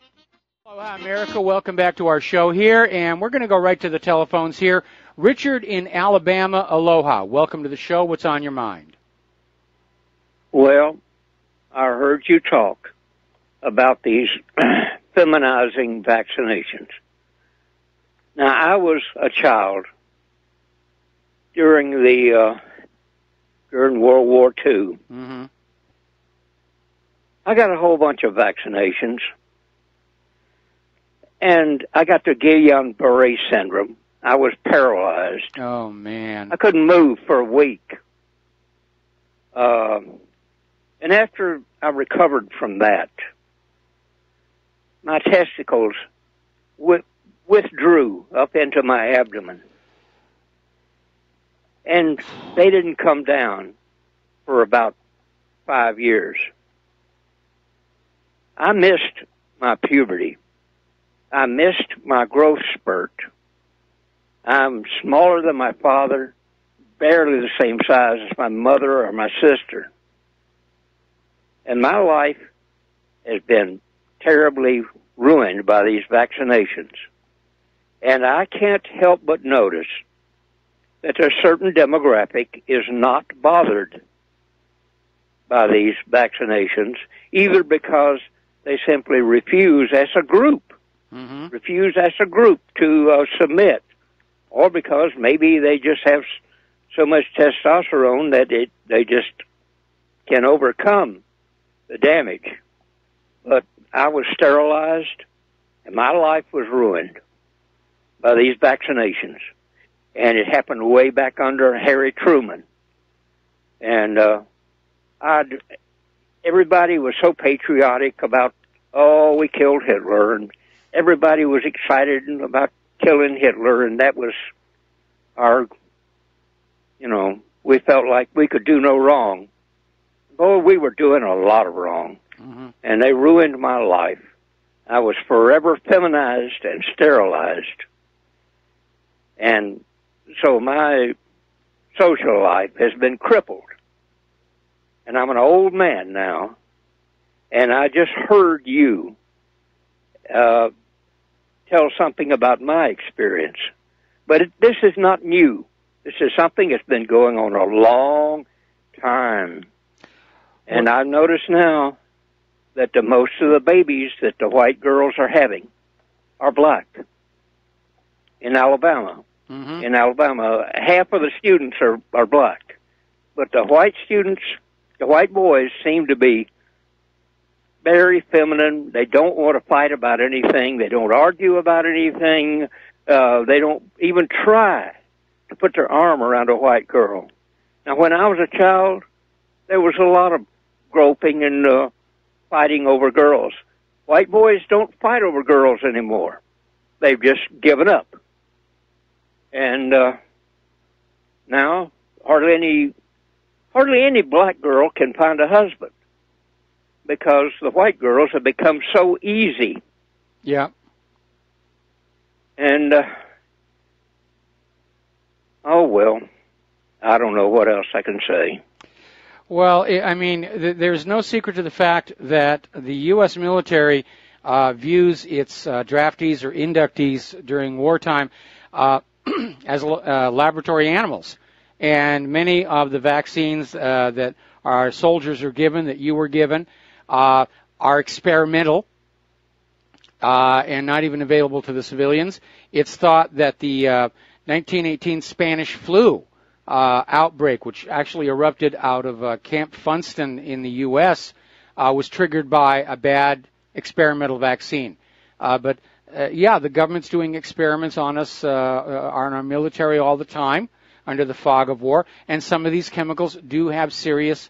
Speaker 2: Aloha, America. Welcome back to our show here, and we're going to go right to the telephones here. Richard in Alabama, aloha. Welcome to the show. What's on your mind?
Speaker 6: Well, I heard you talk about these feminizing vaccinations. Now, I was a child during World War II.
Speaker 2: Mm-hmm.
Speaker 6: I got a whole bunch of vaccinations, and I got the Guillain-Barré syndrome. I was paralyzed.
Speaker 2: Oh, man.
Speaker 6: I couldn't move for a week. And after I recovered from that, my testicles withdrew up into my abdomen. And they didn't come down for about 5 years. I missed my puberty. I missed my growth spurt. I'm smaller than my father, barely the same size as my mother or my sister. And my life has been terribly ruined by these vaccinations. And I can't help but notice that a certain demographic is not bothered by these vaccinations, either because they simply refuse as a group, to submit, or because maybe they just have so much testosterone that they just can overcome the damage. But I was sterilized, and my life was ruined by these vaccinations. And it happened way back under Harry Truman. And everybody was so patriotic about, oh, we killed Hitler, and everybody was excited about killing Hitler, and that was our, we felt like we could do no wrong. Boy, we were doing a lot of wrong, and they ruined my life. I was forever feminized and sterilized. And so my social life has been crippled. And I'm an old man now, and I just heard you tell something about my experience. But this is not new. This is something that's been going on a long time. And I've noticed now that most of the babies that the white girls are having are black in Alabama. In Alabama, half of the students are black. But the white students, the white boys, seem to be very feminine. They don't want to fight about anything. They don't argue about anything. They don't even try to put their arm around a white girl. Now, when I was a child, there was a lot of groping and fighting over girls. White boys don't fight over girls anymore. They've just given up. And now hardly any black girl can find a husband because the white girls have become so easy.
Speaker 2: Yeah.
Speaker 6: And oh well, I don't know what else I can say.
Speaker 2: Well, I mean, there's no secret to the fact that the U.S. military views its draftees or inductees during wartime as laboratory animals. And many of the vaccines that our soldiers are given, that you were given, are experimental and not even available to the civilians. It's thought that the 1918 Spanish flu outbreak, which actually erupted out of Camp Funston in the U.S., was triggered by a bad experimental vaccine. But the government's doing experiments on us, on our military all the time under the fog of war, and some of these chemicals do have serious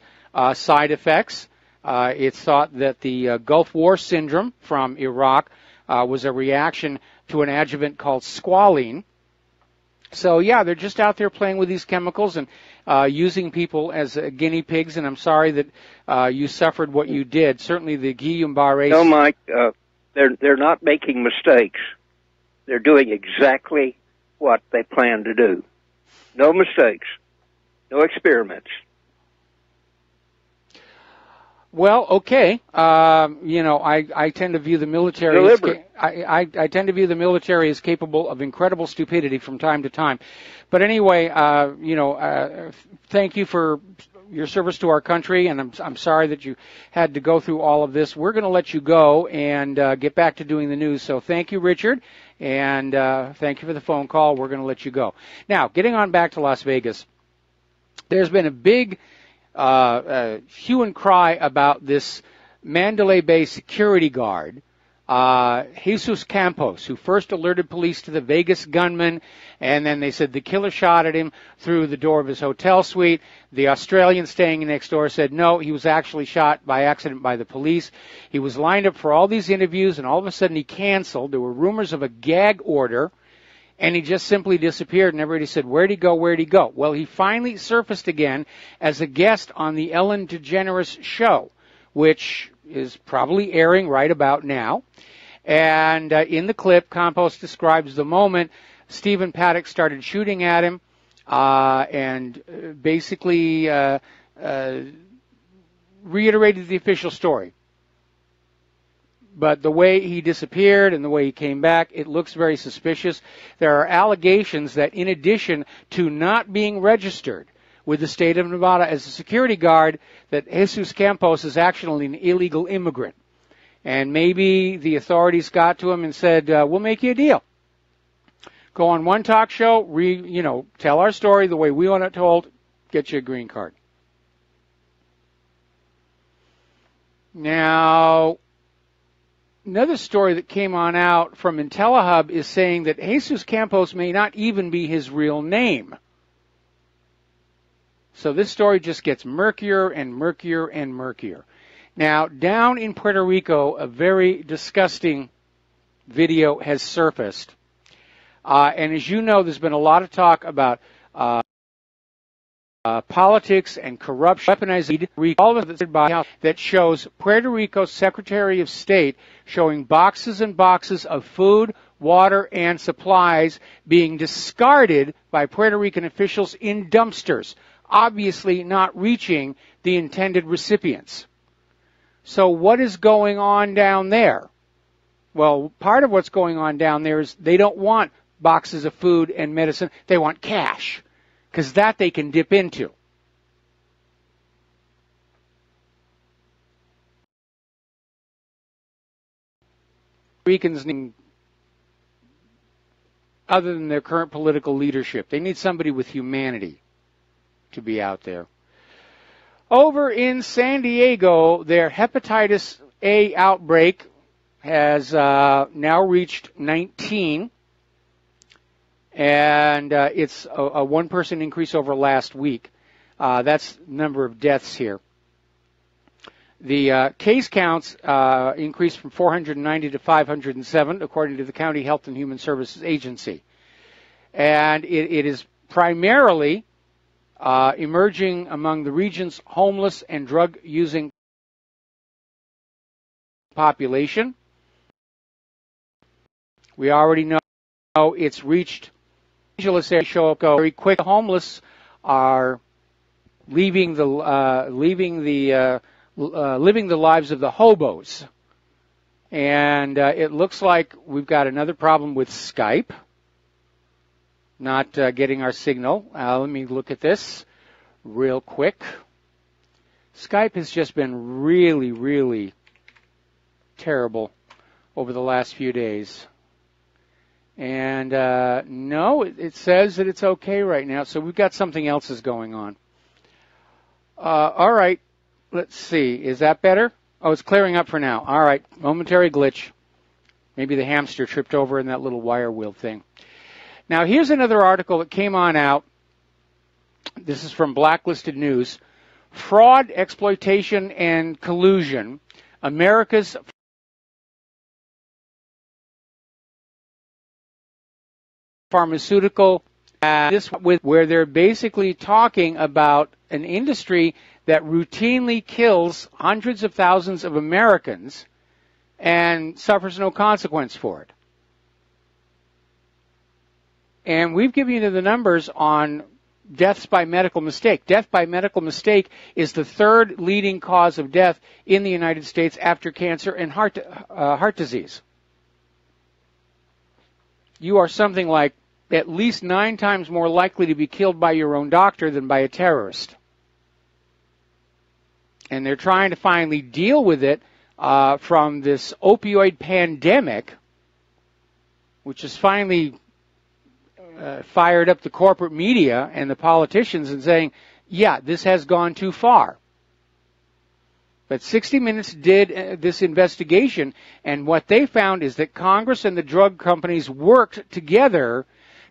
Speaker 2: side effects. It's thought that the Gulf War syndrome from Iraq was a reaction to an adjuvant called squalene. So, yeah, they're just out there playing with these chemicals and using people as guinea pigs, and I'm sorry that you suffered what you did. Certainly the Guillain-Barré...
Speaker 6: No, Mike, they're not making mistakes. They're doing exactly what they plan to do. No mistakes. No experiments.
Speaker 2: Well, okay. I tend to view the military as I tend to view the military as capable of incredible stupidity from time to time. But anyway, thank you for your service to our country, and I'm sorry that you had to go through all of this. We're going to let you go and get back to doing the news. So thank you, Richard, and thank you for the phone call. We're going to let you go. Now, getting on back to Las Vegas, there's been a big hue and cry about this Mandalay Bay security guard, Jesus Campos, who first alerted police to the Vegas gunman, and then they said the killer shot at him through the door of his hotel suite. The Australian staying next door said no, he was actually shot by accident by the police. He was lined up for all these interviews, and all of a sudden he canceled. There were rumors of a gag order, and he just simply disappeared, and everybody said, where'd he go, where'd he go? Well, he finally surfaced again as a guest on the Ellen DeGeneres show, which is probably airing right about now. And in the clip, Campos describes the moment Stephen Paddock started shooting at him and basically reiterated the official story. But the way he disappeared and the way he came back, it looks very suspicious. There are allegations that in addition to not being registered with the state of Nevada as a security guard, that Jesus Campos is actually an illegal immigrant. And maybe the authorities got to him and said, we'll make you a deal. Go on one talk show, tell our story the way we want it told, get you a green card. Now, another story that came on out from IntelliHub is saying that Jesus Campos may not even be his real name. So this story just gets murkier and murkier and murkier. Now, down in Puerto Rico, a very disgusting video has surfaced. And as you know, there's been a lot of talk about politics and corruption, weaponized all of it that shows Puerto Rico's Secretary of State showing boxes and boxes of food, water, and supplies being discarded by Puerto Rican officials in dumpsters, obviously not reaching the intended recipients. So what is going on down there? Well, part of what's going on down there is they don't want boxes of food and medicine. They want cash, because that they can dip into. Ricans need, other than their current political leadership, they need somebody with humanity to be out there. Over in San Diego, their hepatitis A outbreak has now reached 19, and it's a one-person increase over last week. That's the number of deaths here. The case counts increased from 490 to 507, according to the County Health and Human Services Agency. And it is primarily emerging among the region's homeless and drug-using population. We already know it's reached Angeles area. Show up very quick. The homeless are living the lives of the hobos, and it looks like we've got another problem with Skype. Not getting our signal. Let me look at this real quick. Skype has just been really, really terrible over the last few days. And no, it says that it's okay right now. So we've got something else is going on. All right. Let's see. Is that better? Oh, it's clearing up for now. All right. Momentary glitch. Maybe the hamster tripped over in that little wire wheel thing. Now, here's another article that came on out. This is from Blacklisted News. Fraud, exploitation, and collusion. America's pharmaceutical, where they're basically talking about an industry that routinely kills hundreds of thousands of Americans and suffers no consequence for it. And we've given you the numbers on deaths by medical mistake. Death by medical mistake is the third leading cause of death in the United States after cancer and heart disease. You are something like at least 9 times more likely to be killed by your own doctor than by a terrorist. And they're trying to finally deal with it from this opioid pandemic, which is finally fired up the corporate media and the politicians and saying, yeah, this has gone too far. But 60 Minutes did this investigation, and what they found is that Congress and the drug companies worked together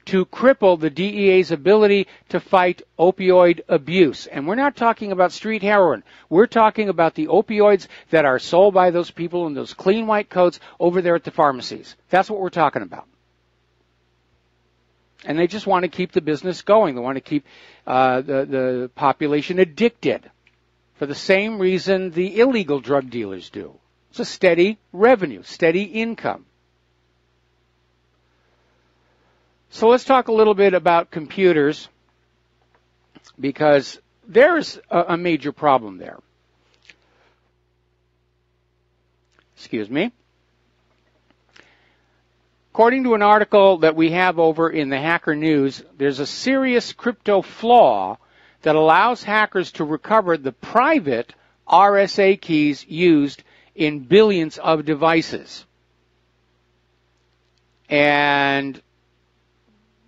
Speaker 2: to cripple the DEA's ability to fight opioid abuse. And we're not talking about street heroin. We're talking about the opioids that are sold by those people in those clean white coats over there at the pharmacies. That's what we're talking about. And they just want to keep the business going. They want to keep the population addicted for the same reason the illegal drug dealers do. It's a steady revenue, steady income. So let's talk a little bit about computers, because there's a major problem there. Excuse me. According to an article that we have over in the Hacker News, there's a serious crypto flaw that allows hackers to recover the private RSA keys used in billions of devices. And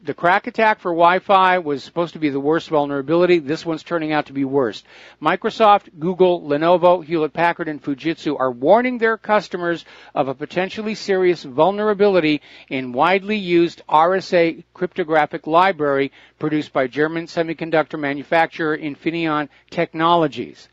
Speaker 2: the crack attack for Wi-Fi was supposed to be the worst vulnerability. This one's turning out to be worse. Microsoft, Google, Lenovo, Hewlett-Packard, and Fujitsu are warning their customers of a potentially serious vulnerability in widely used RSA cryptographic library produced by German semiconductor manufacturer Infineon Technologies.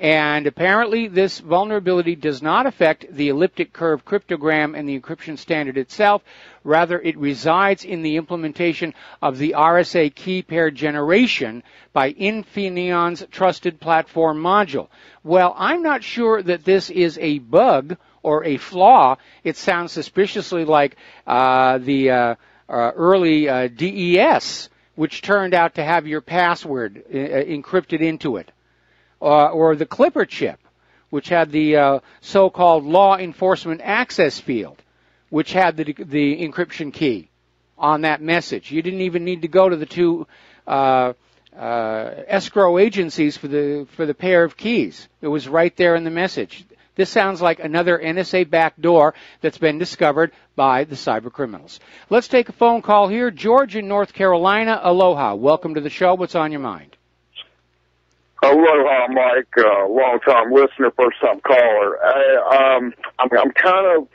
Speaker 2: And apparently this vulnerability does not affect the elliptic curve cryptogram and the encryption standard itself. Rather, it resides in the implementation of the RSA key pair generation by Infineon's trusted platform module. Well, I'm not sure that this is a bug or a flaw. It sounds suspiciously like the early DES, which turned out to have your password encrypted into it. Or the Clipper chip, which had the so-called law enforcement access field, which had the encryption key on that message. You didn't even need to go to the two escrow agencies for the pair of keys. It was right there in the message. This sounds like another NSA backdoor that's been discovered by the cyber criminals. Let's take a phone call here. George in North Carolina. Aloha. Welcome to the show. What's on your mind?
Speaker 7: Aloha, Mike. Long-time listener, first-time caller. I'm kind of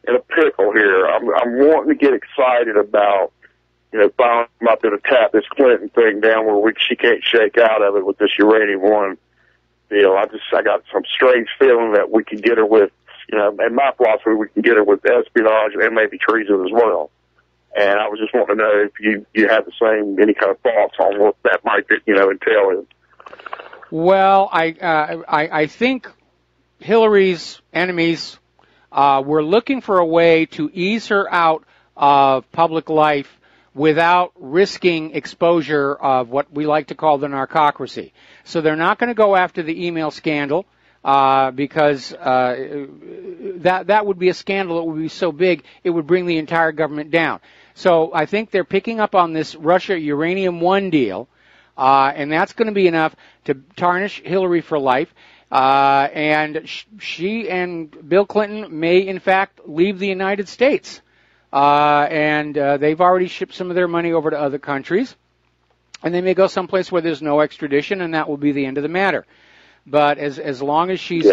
Speaker 7: in a pickle here. I'm wanting to get excited about, finally I'm out there to tap this Clinton thing down where she can't shake out of it with this Uranium One deal. I got some strange feeling that we can get her with, in my philosophy, we can get her with espionage and maybe treason as well. And I was just wanting to know if you have any kind of thoughts on what that might, entail.
Speaker 2: Well, I think Hillary's enemies were looking for a way to ease her out of public life without risking exposure of what we like to call the narcocracy. So they're not going to go after the email scandal because that would be a scandal that would be so big it would bring the entire government down. So I think they're picking up on this Russia Uranium One deal. And that's going to be enough to tarnish Hillary for life. And she and Bill Clinton may, in fact, leave the United States. And they've already shipped some of their money over to other countries. And they may go someplace where there's no extradition, and that will be the end of the matter. But as long as she's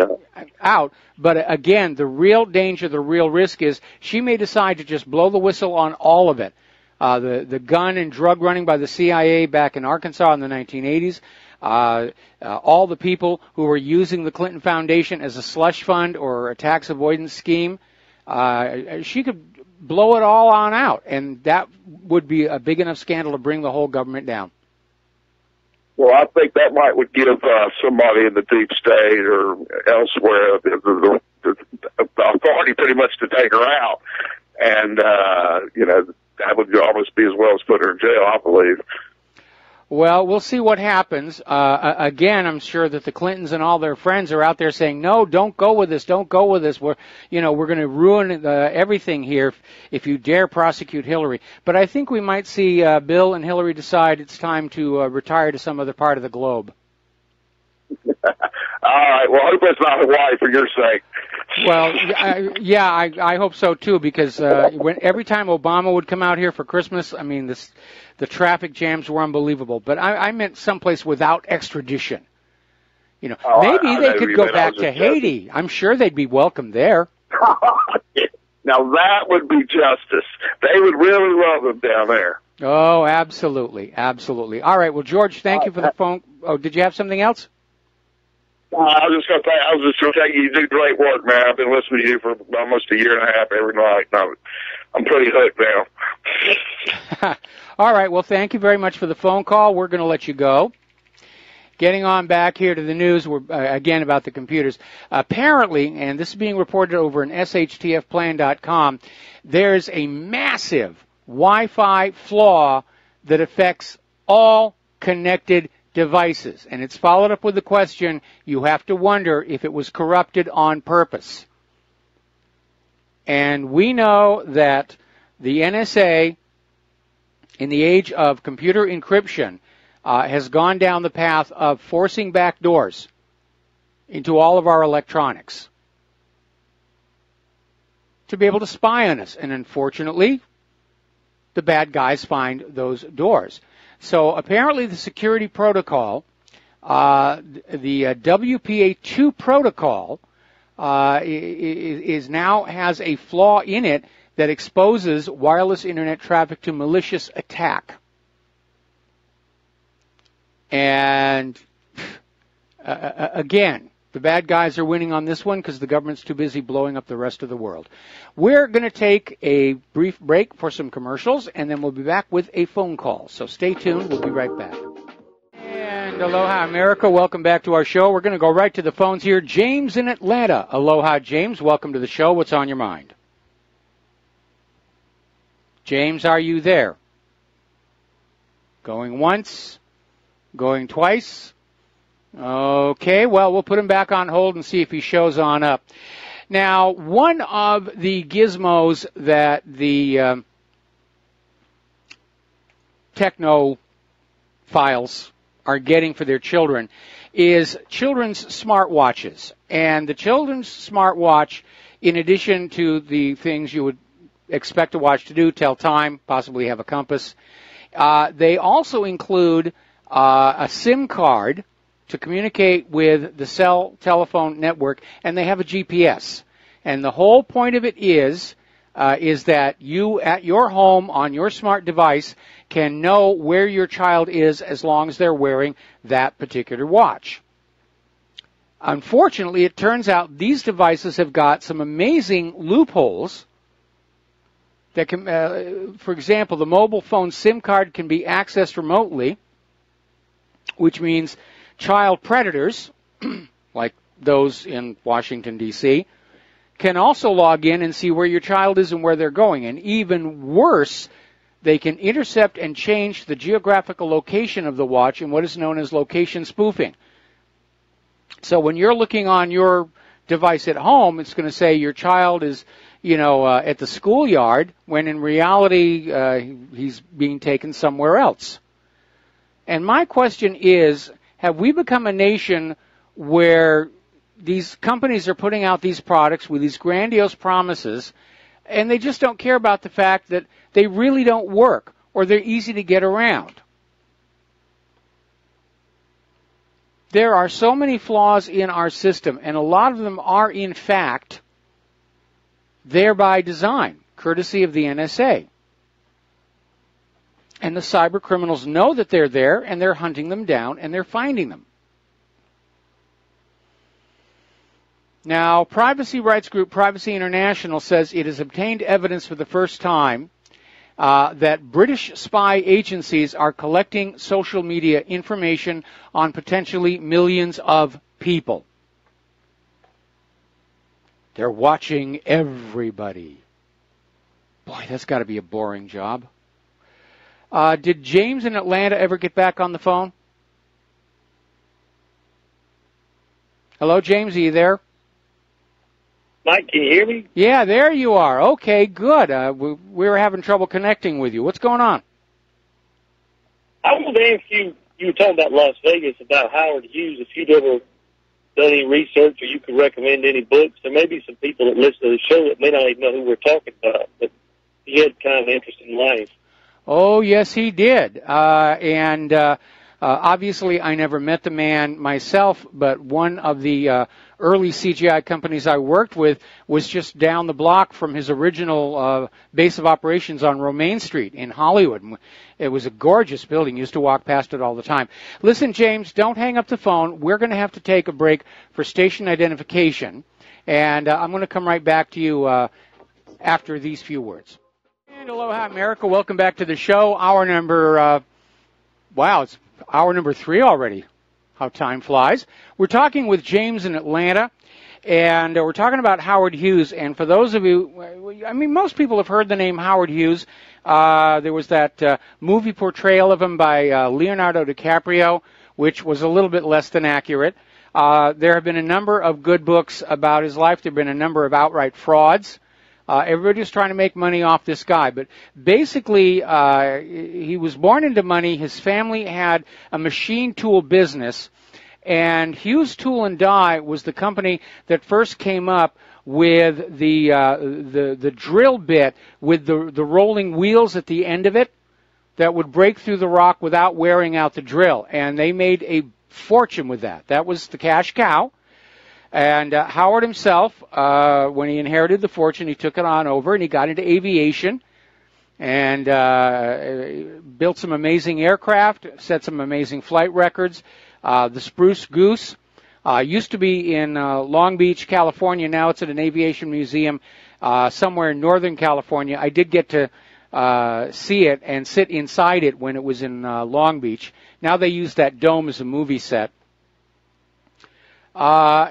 Speaker 2: out. But again, the real danger, the real risk is she may decide to just blow the whistle on all of it. The gun and drug running by the CIA back in Arkansas in the 1980s, all the people who were using the Clinton Foundation as a slush fund or a tax avoidance scheme, she could blow it all on out, and that would be a big enough scandal to bring the whole government down.
Speaker 7: Well, I think that would give somebody in the deep state or elsewhere the authority pretty much to take her out, and that would almost be as well as put her in jail, I believe.
Speaker 2: Well, we'll see what happens. Again, I'm sure that the Clintons and all their friends are out there saying, no, don't go with this, don't go with this. We're going to ruin everything here if you dare prosecute Hillary. But I think we might see Bill and Hillary decide it's time to retire to some other part of the globe.
Speaker 7: All right. Well, I hope that's not Hawaii for your sake.
Speaker 2: Well, yeah, I hope so too, because every time Obama would come out here for Christmas, I mean, the traffic jams were unbelievable. But I meant someplace without extradition. Maybe they could go back to Haiti. I'm sure they'd be welcome there.
Speaker 7: Now that would be justice. They would really love them down there.
Speaker 2: Oh, absolutely, absolutely. All right. Well, George, thank you for the phone. Oh, did you have something else?
Speaker 7: I was just going to tell you, you do great work, man. I've been listening to you for almost a year and a half every night. I'm pretty hooked now.
Speaker 2: All right. Well, thank you very much for the phone call. We're going to let you go. Getting on back here to the news, again, about the computers. Apparently, and this is being reported over in shtfplan.com, there's a massive Wi-Fi flaw that affects all connected devices. And it's followed up with the question, you have to wonder if it was corrupted on purpose. And we know that the NSA, in the age of computer encryption, has gone down the path of forcing back doors into all of our electronics to be able to spy on us. And unfortunately, the bad guys find those doors. So apparently the security protocol, the WPA2 protocol, is now has a flaw in it that exposes wireless internet traffic to malicious attack. And again, The bad guys are winning on this one because the government's too busy blowing up the rest of the world. We're going to take a brief break for some commercials, and then we'll be back with a phone call. So stay tuned. We'll be right back. And aloha, America. Welcome back to our show. We're going to go right to the phones here. James in Atlanta. Aloha, James. Welcome to the show. What's on your mind? James, are you there? Going once? Going twice? Okay, well, we'll put him back on hold and see if he shows on up. Now, one of the gizmos that the technophiles are getting for their children is children's smartwatches. And the children's smartwatch, in addition to the things you would expect a watch to do, tell time, possibly have a compass, they also include a SIM card to communicate with the cell telephone network, and they have a GPS. And the whole point of it is that you, at your home, on your smart device, can know where your child is as long as they're wearing that particular watch. Unfortunately, it turns out these devices have got some amazing loopholes that can, for example, the mobile phone SIM card can be accessed remotely, which means child predators, like those in Washington, D.C., can also log in and see where your child is and where they're going. And even worse, they can intercept and change the geographical location of the watch in what is known as location spoofing. So when you're looking on your device at home, it's going to say your child is, at the schoolyard, when in reality he's being taken somewhere else. And my question is, have we become a nation where these companies are putting out these products with these grandiose promises, and they just don't care about the fact that they really don't work or they're easy to get around? There are so many flaws in our system, and a lot of them are, in fact, there by design, courtesy of the NSA. And the cyber criminals know that they're there, and they're hunting them down, and they're finding them. Now, privacy rights group Privacy International says it has obtained evidence for the first time that British spy agencies are collecting social media information on potentially millions of people. They're watching everybody. Boy, that's got to be a boring job. Did James in Atlanta ever get back on the phone? Hello, James, are you there?
Speaker 8: Mike, can you hear me?
Speaker 2: Yeah, there you are. Okay, good. We were having trouble connecting with you. What's going on?
Speaker 8: I wanted to ask you, you were talking about Las Vegas, about Howard Hughes, if you'd ever done any research or you could recommend any books. There may be some people that listen to the show that may not even know who we're talking about, but he had kind of an interesting life.
Speaker 2: Oh, yes, he did. Obviously, I never met the man myself, but one of the early CGI companies I worked with was just down the block from his original base of operations on Romaine Street in Hollywood. It was a gorgeous building. Used to walk past it all the time. Listen, James, don't hang up the phone. We're going to have to take a break for station identification, and I'm going to come right back to you after these few words. And aloha, America. Welcome back to the show. Hour number, it's hour number 3 already. How time flies. We're talking with James in Atlanta, and we're talking about Howard Hughes. And for those of you, most people have heard the name Howard Hughes. There was that movie portrayal of him by Leonardo DiCaprio, which was a little bit less than accurate. There have been a number of good books about his life. There have been a number of outright frauds. Everybody's trying to make money off this guy. But basically, he was born into money. His family had a machine tool business. And Hughes Tool and Die was the company that first came up with the drill bit with the rolling wheels at the end of it that would break through the rock without wearing out the drill. And they made a fortune with that. That was the cash cow. And Howard himself, when he inherited the fortune, he took it on over and he got into aviation and built some amazing aircraft, set some amazing flight records. The Spruce Goose Used to be in Long Beach, California. Now it's at an aviation museum somewhere in Northern California. I did get to see it and sit inside it when it was in Long Beach. Now they use that dome as a movie set. After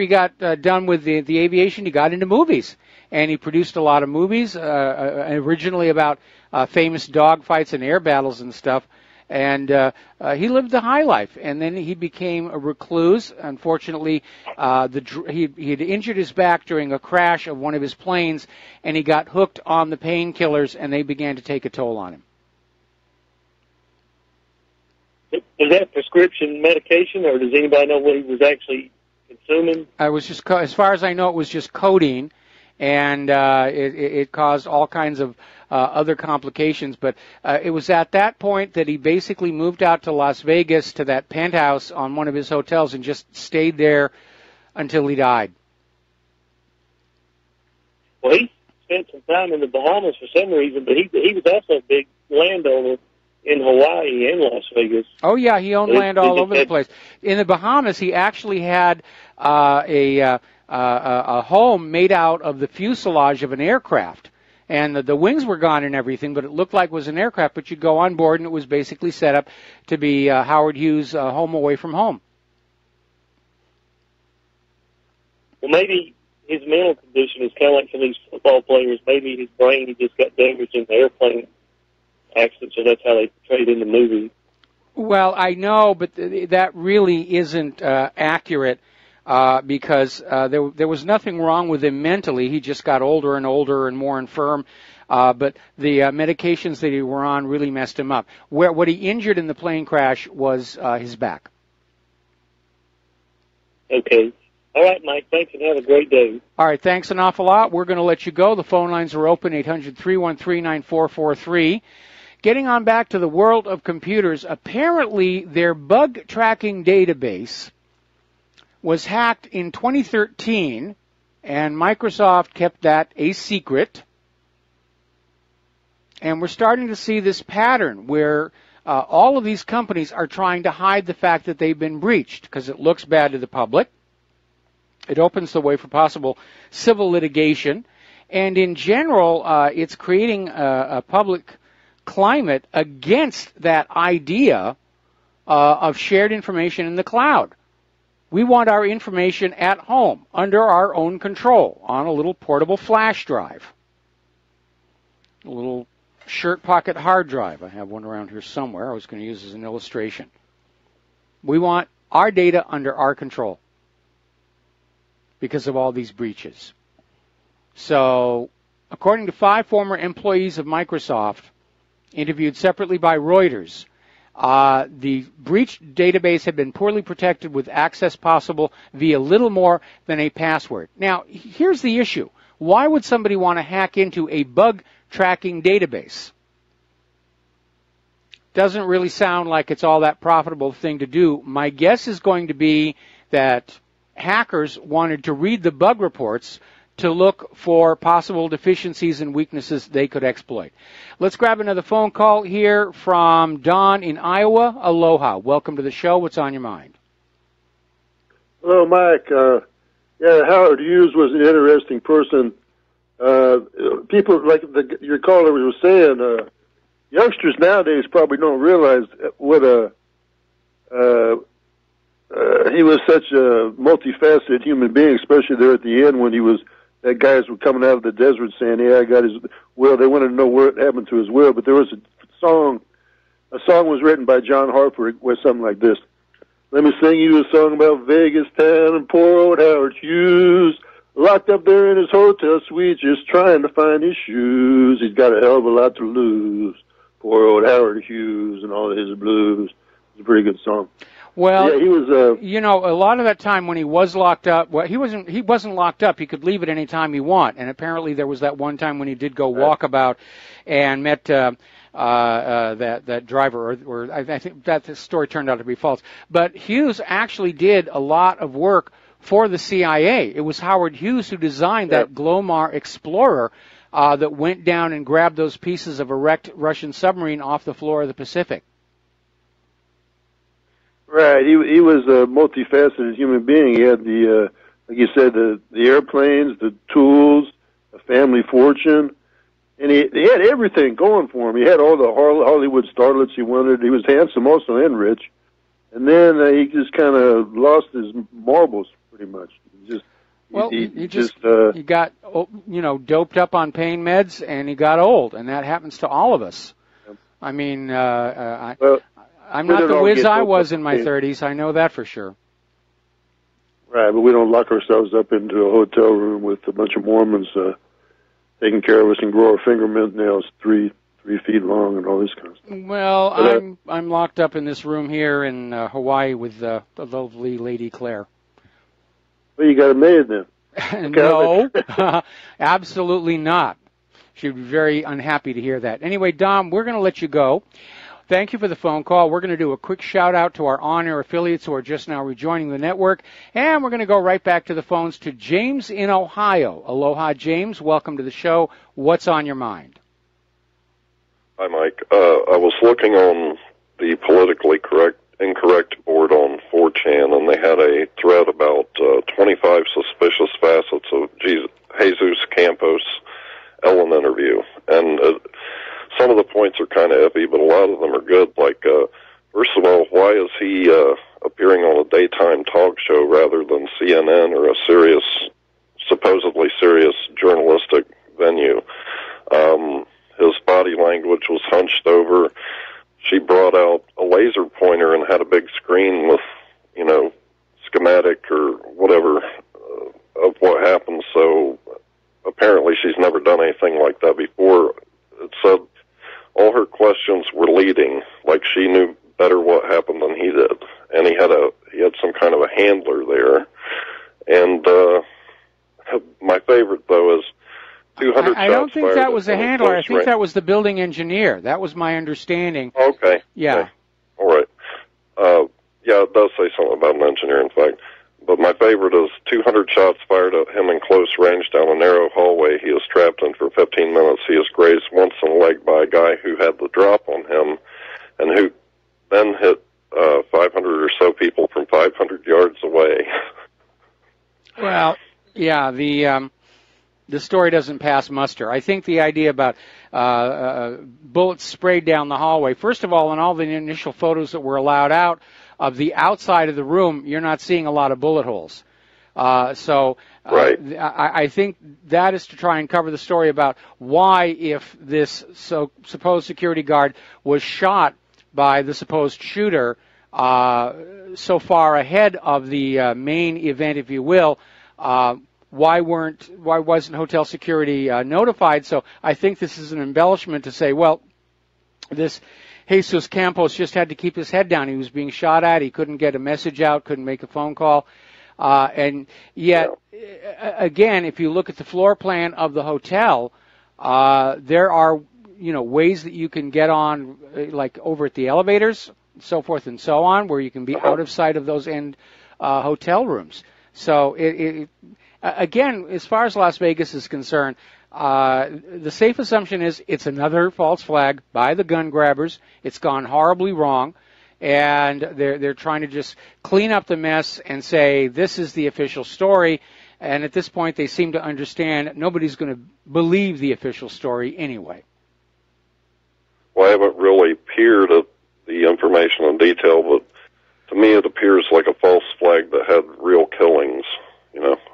Speaker 2: he got done with the aviation, he got into movies. And he produced a lot of movies, originally about famous dogfights and air battles and stuff. And he lived the high life. And then he became a recluse. Unfortunately, he had injured his back during a crash of one of his planes, and he got hooked on the painkillers, and they began to take a toll on him.
Speaker 8: Was that prescription medication, or does anybody know what he was actually consuming?
Speaker 2: It was just, as far as I know, it was just codeine, and it caused all kinds of other complications. But it was at that point that he basically moved out to Las Vegas to that penthouse on one of his hotels and just stayed there until he died.
Speaker 8: Well, he spent some time in the Bahamas for some reason, but he was also a big landowner in Hawaii and Las Vegas.
Speaker 2: Oh, yeah, he owned land all over the place. In the Bahamas, he actually had a home made out of the fuselage of an aircraft. And the wings were gone and everything, but it looked like it was an aircraft. But you'd go on board, and it was basically set up to be Howard Hughes' home away from home.
Speaker 8: Well, maybe his mental condition is kind of like some of these football players. Maybe his brain, he just got damaged in the airplane accident, so that's how they portrayed in the movie.
Speaker 2: Well, I know, but that really isn't accurate because there was nothing wrong with him mentally. He just got older and older and more infirm. But the medications that he were on really messed him up. What he injured in the plane crash was his back.
Speaker 8: Okay. All right, Mike. Thanks, and have a great day.
Speaker 2: All right. Thanks an awful lot. We're going to let you go. The phone lines are open, 800-313-9443. Getting on back to the world of computers, apparently their bug tracking database was hacked in 2013, and Microsoft kept that a secret. And we're starting to see this pattern where all of these companies are trying to hide the fact that they've been breached because it looks bad to the public. It opens the way for possible civil litigation. And in general, it's creating a public climate against that idea of shared information in the cloud. We want our information at home, under our own control, on a little portable flash drive, a little shirt pocket hard drive. I have one around here somewhere I was going to use as an illustration. We want our data under our control because of all these breaches. So, according to 5 former employees of Microsoft, interviewed separately by Reuters, the breached database had been poorly protected with access possible via little more than a password. Now, here's the issue. Why would somebody want to hack into a bug tracking database? Doesn't really sound like it's all that profitable thing to do. My guess is going to be that hackers wanted to read the bug reports to look for possible deficiencies and weaknesses they could exploit. Let's grab another phone call here from Don in Iowa. Aloha. Welcome to the show. What's on your mind?
Speaker 9: Hello, Mike. Howard Hughes was an interesting person. People, like your caller was saying, youngsters nowadays probably don't realize what he was such a multifaceted human being, especially there at the end when he was, that guys were coming out of the desert saying, yeah, I got his will. They wanted to know what happened to his will, but there was a song was written by John Harper with something like this. Let me sing you a song about Vegas town and poor old Howard Hughes, locked up there in his hotel suite just trying to find his shoes. He's got a hell of a lot to lose. Poor old Howard Hughes and all of his blues. It's a pretty good song.
Speaker 2: Well,
Speaker 9: yeah, he was.
Speaker 2: A lot of that time when he was locked up, well, he wasn't locked up. He could leave at any time he want. And apparently there was that one time when he did go walkabout and met that driver, or I think that the story turned out to be false. But Hughes actually did a lot of work for the CIA. It was Howard Hughes who designed that Glomar Explorer that went down and grabbed those pieces of a wrecked Russian submarine off the floor of the Pacific.
Speaker 9: Right. He was a multifaceted human being. He had the, like you said, the airplanes, the tools, a family fortune, and he had everything going for him. He had all the Hollywood starlets he wanted. He was handsome also and rich. And then he just kind of lost his marbles pretty much.
Speaker 2: He got, doped up on pain meds, and he got old, and that happens to all of us. I mean, I'm not the whiz I was in my 30s. I know that for sure.
Speaker 9: Right, but we don't lock ourselves up into a hotel room with a bunch of Mormons taking care of us and grow our fingernails 3 feet long and all this kind of stuff.
Speaker 2: Well, I'm locked up in this room here in Hawaii with the lovely Lady Claire.
Speaker 9: Well, you got a maid then.
Speaker 2: No, absolutely not. She'd be very unhappy to hear that. Anyway, Dom, we're going to let you go. Thank you for the phone call. We're going to do a quick shout-out to our on-air affiliates who are just now rejoining the network, and we're going to go right back to the phones to James in Ohio. Aloha, James. Welcome to the show. What's on your mind?
Speaker 10: Hi, Mike. I was looking on the politically incorrect board on 4chan, and they had a thread about 25 suspicious facets of Jesus Campos Ellen interview. And some of the points are kind of iffy, but a lot of them are good. Like, first of all, why is he appearing on a daytime talk show rather than CNN or a supposedly serious journalistic venue? His body language was hunched over. She brought out a laser pointer and had a big screen with, schematic or whatever of what happened. So apparently she's never done anything like that before. It said all her questions were leading, like she knew better what happened than he did. And he had some kind of a handler there. And my favorite, though, is 200
Speaker 2: I don't think that was a handler. I think that was the building engineer. That was my understanding.
Speaker 10: Okay.
Speaker 2: Yeah.
Speaker 10: Okay. All right. Yeah, it does say something about an engineer, in fact. But my favorite is 200 shots fired at him in close range down a narrow hallway he is trapped in for 15 minutes. He is grazed once in the leg by a guy who had the drop on him and who then hit 500 or so people from 500 yards away.
Speaker 2: Well, yeah, the story doesn't pass muster. I think the idea about bullets sprayed down the hallway, first of all, in all the initial photos that were allowed out of the outside of the room, you're not seeing a lot of bullet holes.
Speaker 10: Right.
Speaker 2: I think that is to try and cover the story about why, if this supposed security guard was shot by the supposed shooter so far ahead of the main event, if you will, why wasn't hotel security notified? So I think this is an embellishment to say, well, this Jesus Campos just had to keep his head down. He was being shot at. He couldn't get a message out, couldn't make a phone call. And yet, again, if you look at the floor plan of the hotel, there are, ways that you can get on, like over at the elevators, so forth and so on, where you can be out of sight of those end hotel rooms. So, again, as far as Las Vegas is concerned, the safe assumption is it's another false flag by the gun grabbers. It's gone horribly wrong, and they're trying to just clean up the mess and say this is the official story. And at this point, they seem to understand nobody's going to believe the official story anyway.
Speaker 10: Well, I haven't really peered at the information in detail, but to me it appears like a false flag that had real killings.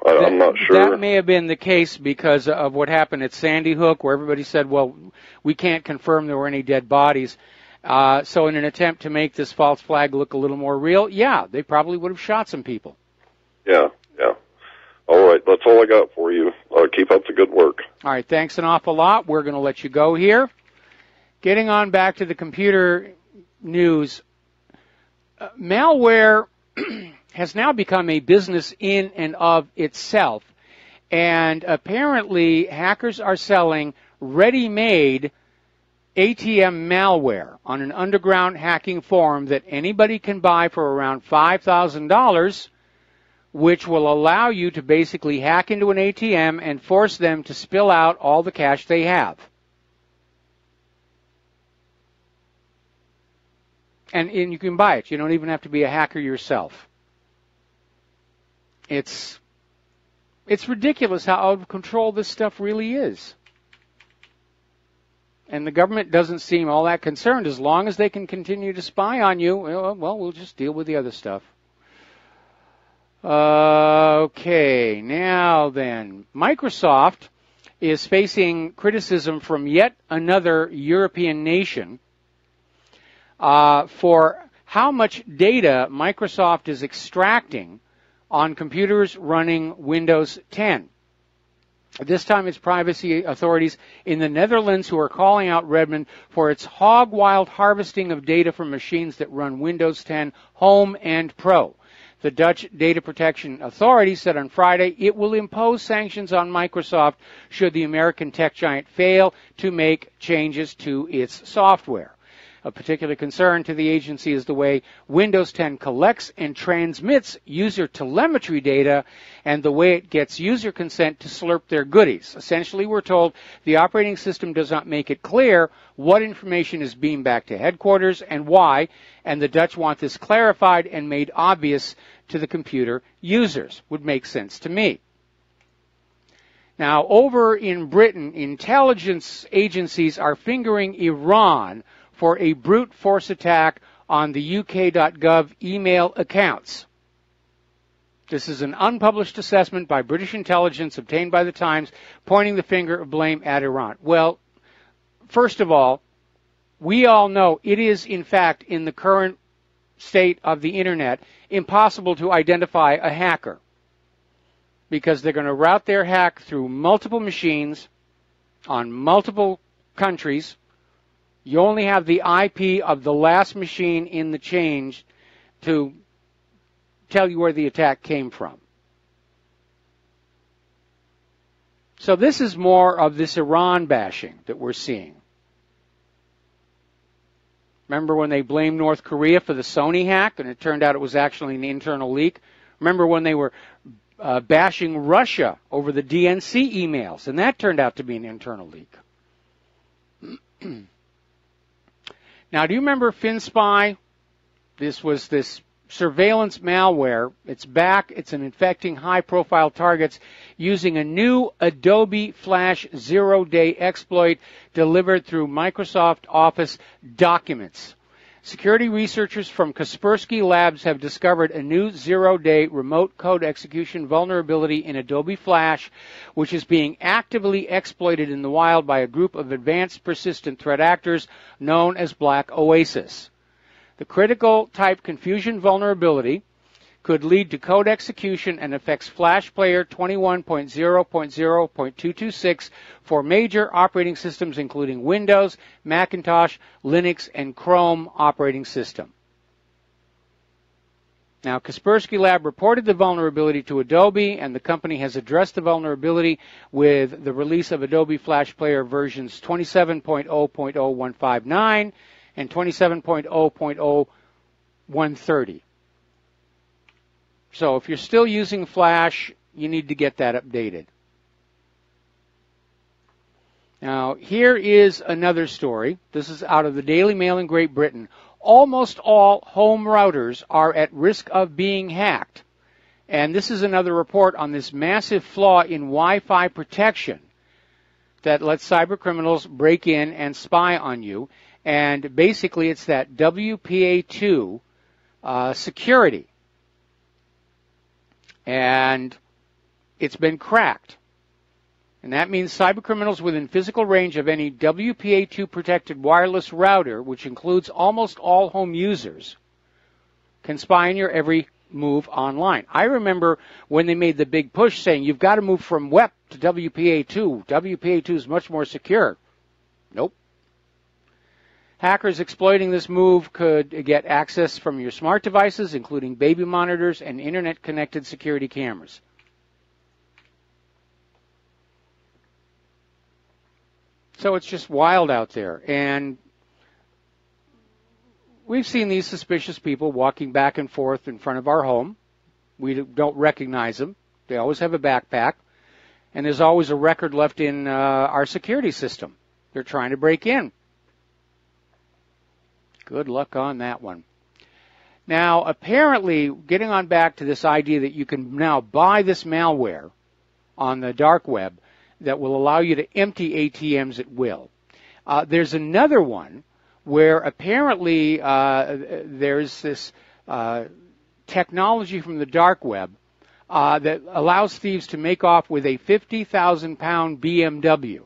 Speaker 10: I'm not sure.
Speaker 2: That may have been the case because of what happened at Sandy Hook, where everybody said, well, we can't confirm there were any dead bodies. So in an attempt to make this false flag look a little more real, yeah, they probably would have shot some people.
Speaker 10: Yeah. All right, that's all I got for you. Keep up the good work.
Speaker 2: All right, thanks an awful lot. We're going to let you go here. Getting on back to the computer news, malware has now become a business in and of itself. And apparently hackers are selling ready-made ATM malware on an underground hacking forum that anybody can buy for around $5,000, which will allow you to basically hack into an ATM and force them to spill out all the cash they have. And you can buy it. You don't even have to be a hacker yourself. It's ridiculous how out of control this stuff really is. And the government doesn't seem all that concerned. As long as they can continue to spy on you, well, we'll just deal with the other stuff. Okay, now then. Microsoft is facing criticism from yet another European nation for how much data Microsoft is extracting on computers running Windows 10. This time it's privacy authorities in the Netherlands who are calling out Redmond for its hog-wild harvesting of data from machines that run Windows 10 Home and Pro. The Dutch Data Protection Authority said on Friday it will impose sanctions on Microsoft should the American tech giant fail to make changes to its software. A particular concern to the agency is the way Windows 10 collects and transmits user telemetry data and the way it gets user consent to slurp their goodies. Essentially, we're told the operating system does not make it clear what information is beamed back to headquarters and why, and the Dutch want this clarified and made obvious to the computer users. Would make sense to me. Now, over in Britain, intelligence agencies are fingering Iran for a brute force attack on the UK.gov email accounts. This is an unpublished assessment by British intelligence obtained by the Times, pointing the finger of blame at Iran. Well, first of all, we all know it is, in fact, in the current state of the Internet, impossible to identify a hacker, because they're going to route their hack through multiple machines on multiple countries. You only have the IP of the last machine in the chain to tell you where the attack came from. So this is more of this Iran bashing that we're seeing. Remember when they blamed North Korea for the Sony hack, and it turned out it was actually an internal leak? Remember when they were bashing Russia over the DNC emails, and that turned out to be an internal leak? Now, do you remember FinSpy? This was this surveillance malware. It's back. It's infecting high-profile targets using a new Adobe Flash zero-day exploit delivered through Microsoft Office documents. Security researchers from Kaspersky Labs have discovered a new zero-day remote code execution vulnerability in Adobe Flash, which is being actively exploited in the wild by a group of advanced persistent threat actors known as Black Oasis. The critical type confusion vulnerability could lead to code execution and affects Flash Player 21.0.0.226 for major operating systems including Windows, Macintosh, Linux, and Chrome operating system. Now, Kaspersky Lab reported the vulnerability to Adobe, and the company has addressed the vulnerability with the release of Adobe Flash Player versions 27.0.0159 and 27.0.0130. So if you're still using Flash, you need to get that updated. Now, here is another story. This is out of the Daily Mail in Great Britain. Almost all home routers are at risk of being hacked. And this is another report on this massive flaw in Wi-Fi protection that lets cyber criminals break in and spy on you. And basically, it's that WPA2 security. And it's been cracked. And that means cybercriminals within physical range of any WPA2 protected wireless router, which includes almost all home users, can spy on your every move online. I remember when they made the big push saying you've got to move from WEP to WPA2. WPA2 is much more secure. Nope. Hackers exploiting this move could get access from your smart devices, including baby monitors and internet-connected security cameras. So it's just wild out there. And we've seen these suspicious people walking back and forth in front of our home. We don't recognize them. They always have a backpack. And there's always a record left in our security system. They're trying to break in. Good luck on that one. Now, apparently, getting on back to this idea that you can now buy this malware on the dark web that will allow you to empty ATMs at will. There's another one where apparently there's this technology from the dark web that allows thieves to make off with a 50,000-pound BMW.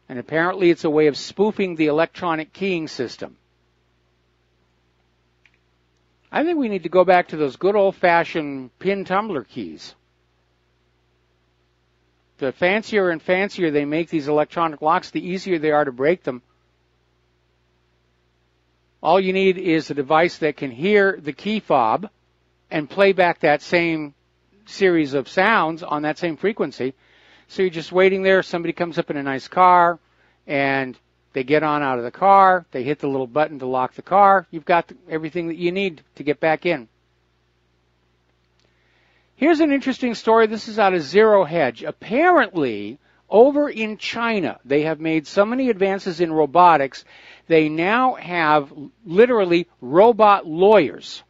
Speaker 2: And apparently it's a way of spoofing the electronic keying system. I think we need to go back to those good old-fashioned pin tumbler keys. The fancier and fancier they make these electronic locks, the easier they are to break them. All you need is a device that can hear the key fob and play back that same series of sounds on that same frequency. So you're just waiting there. Somebody comes up in a nice car, and they get on out of the car. They hit the little button to lock the car. You've got everything that you need to get back in. Here's an interesting story. This is out of Zero Hedge. Apparently, over in China, they have made so many advances in robotics, they now have literally robot lawyers.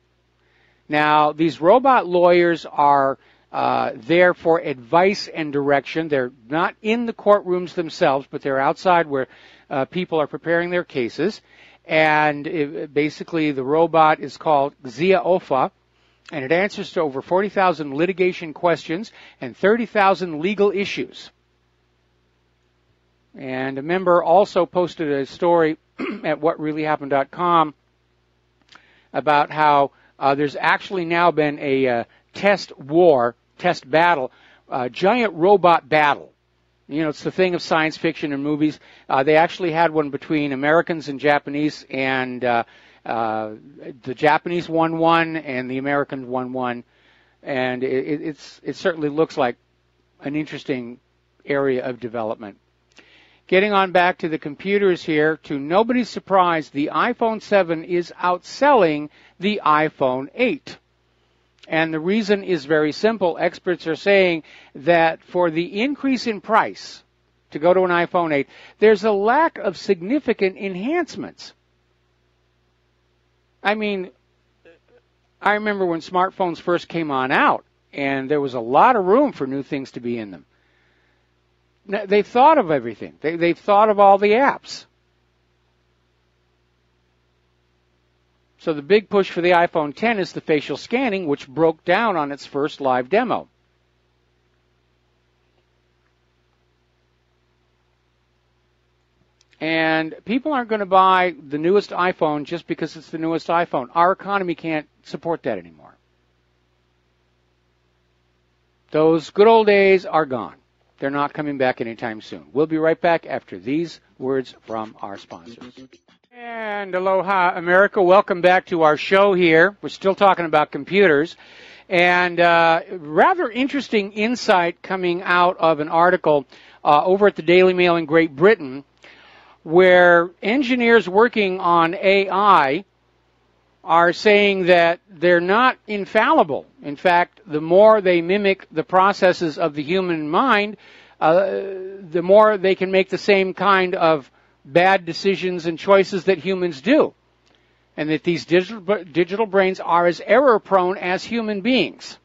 Speaker 2: Now, these robot lawyers are there for advice and direction. They're not in the courtrooms themselves, but they're outside where people are preparing their cases. And basically, the robot is called Xia Ofa, and it answers to over 40,000 litigation questions and 30,000 legal issues. And a member also posted a story at whatreallyhappened.com about how there's actually now been a test battle, giant robot battle. You know, it's the thing of science fiction and movies. They actually had one between Americans and Japanese, and the Japanese won one and the Americans won one. And it certainly looks like an interesting area of development. Getting on back to the computers here, to nobody's surprise, the iPhone 7 is outselling the iPhone 8. And the reason is very simple. Experts are saying that for the increase in price to go to an iPhone 8, there's a lack of significant enhancements. I mean, I remember when smartphones first came on out, and there was a lot of room for new things to be in them. They've thought of everything. They've thought of all the apps. So the big push for the iPhone 10 is the facial scanning, which broke down on its first live demo. And people aren't going to buy the newest iPhone just because it's the newest iPhone. Our economy can't support that anymore. Those good old days are gone. They're not coming back anytime soon. We'll be right back after these words from our sponsors. And aloha, America. Welcome back to our show here. We're still talking about computers. And rather interesting insight coming out of an article over at the Daily Mail in Great Britain, where engineers working on AI are saying that they're not infallible. In fact, the more they mimic the processes of the human mind, the more they can make the same kind of bad decisions and choices that humans do. And that these digital brains are as error-prone as human beings.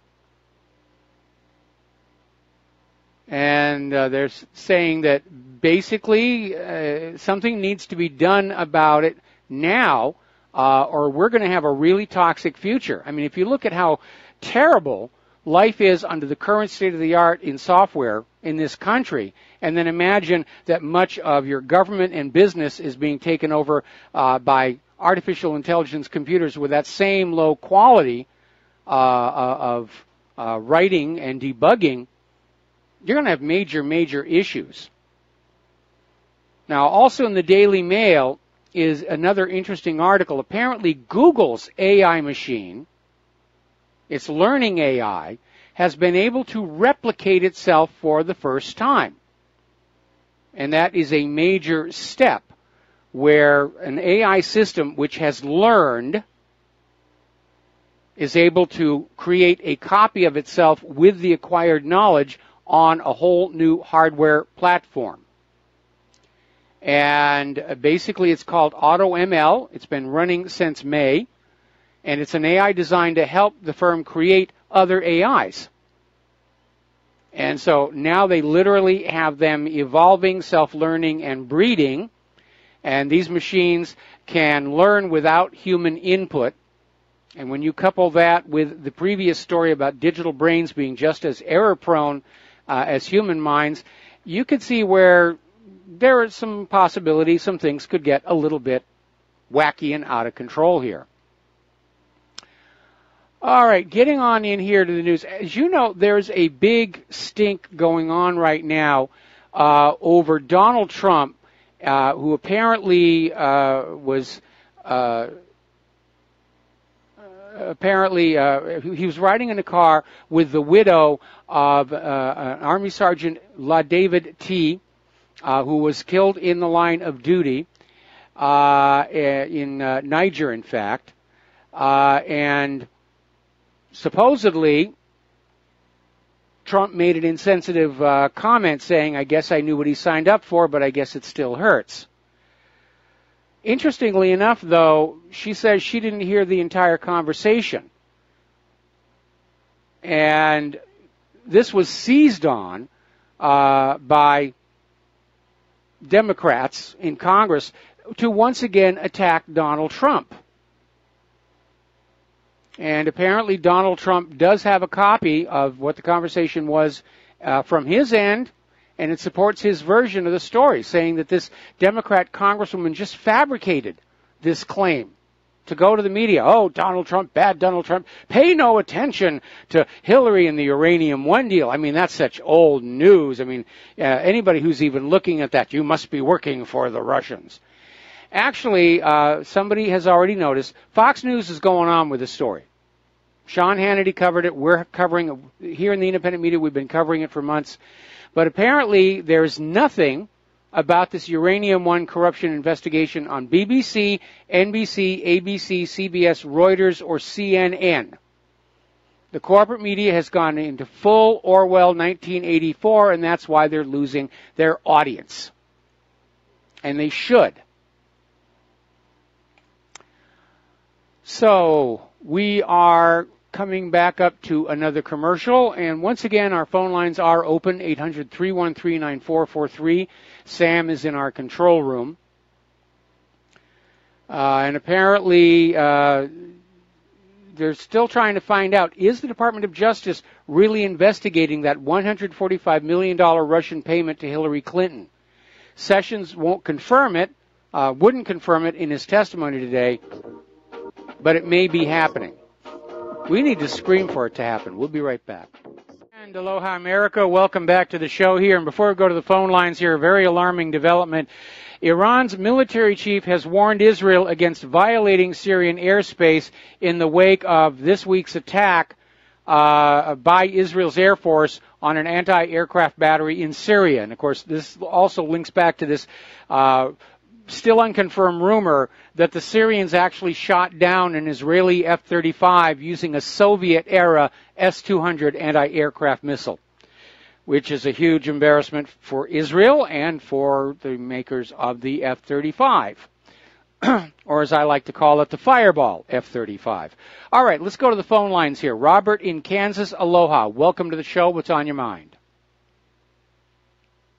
Speaker 2: And they're saying that basically something needs to be done about it now, or we're going to have a really toxic future. I mean, if you look at how terrible life is under the current state of the art in software in this country, and then imagine that much of your government and business is being taken over by artificial intelligence computers with that same low quality of writing and debugging, you're going to have major, major issues. Now, also in the Daily Mail is another interesting article. Apparently, Google's AI machine, its learning AI, has been able to replicate itself for the first time. And that is a major step where an AI system which has learned is able to create a copy of itself with the acquired knowledge on a whole new hardware platform. And basically it's called AutoML. It's been running since May, and it's an AI designed to help the firm create other AIs. And so now they literally have them evolving, self-learning, and breeding, and these machines can learn without human input. And when you couple that with the previous story about digital brains being just as error-prone as human minds, you could see where there are some possibilities, some things could get a little bit wacky and out of control here. All right, getting on in here to the news. As you know, there's a big stink going on right now over Donald Trump, who apparently he was riding in a car with the widow of an Army Sergeant La David T., who was killed in the line of duty in Niger, in fact, and supposedly Trump made an insensitive comment saying, I guess I knew what he signed up for, but I guess it still hurts. Interestingly enough, though, she says she didn't hear the entire conversation. And this was seized on by Democrats in Congress to once again attack Donald Trump. And apparently Donald Trump does have a copy of what the conversation was from his end, and it supports his version of the story, saying that this Democrat congresswoman just fabricated this claim to go to the media. Oh, Donald Trump, bad Donald Trump. Pay no attention to Hillary and the Uranium One deal. I mean, that's such old news. I mean, anybody who's even looking at that, you must be working for the Russians. Actually, somebody has already noticed, Fox News is going on with the story. Sean Hannity covered it. We're covering it here in the independent media. We've been covering it for months. But apparently there's nothing about this Uranium One corruption investigation on BBC, NBC, ABC, CBS, Reuters, or CNN. The corporate media has gone into full Orwell 1984, and that's why they're losing their audience. And they should. So we are coming back up to another commercial, and once again our phone lines are open, 800-313-9443. Sam is in our control room, and apparently they're still trying to find out, is the Department of Justice really investigating that $145 million Russian payment to Hillary Clinton? Sessions won't confirm it, wouldn't confirm it in his testimony today, but it may be happening. We need to scream for it to happen. We'll be right back. And aloha, America. Welcome back to the show here. And before we go to the phone lines here, a very alarming development. Iran's military chief has warned Israel against violating Syrian airspace in the wake of this week's attack by Israel's Air Force on an anti-aircraft battery in Syria. And, of course, this also links back to this still unconfirmed rumor that the Syrians actually shot down an Israeli F-35 using a Soviet-era S-200 anti-aircraft missile, which is a huge embarrassment for Israel and for the makers of the F-35, or as I like to call it, the Fireball F-35. All right, let's go to the phone lines here. Robert in Kansas, aloha. Welcome to the show. What's on your mind?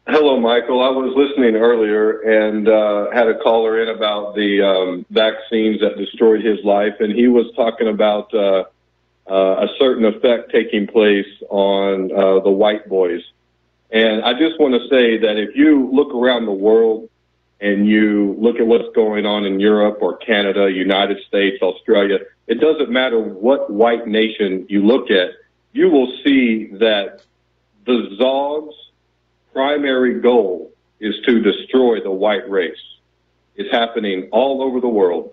Speaker 11: Hello, Michael. I was listening earlier and had a caller in about the vaccines that destroyed his life, and he was talking about a certain effect taking place on the white boys. And I just want to say that if you look around the world and you look at what's going on in Europe or Canada, United States, Australia, it doesn't matter what white nation you look at, you will see that the Zog's primary goal is to destroy the white race. It's happening all over the world.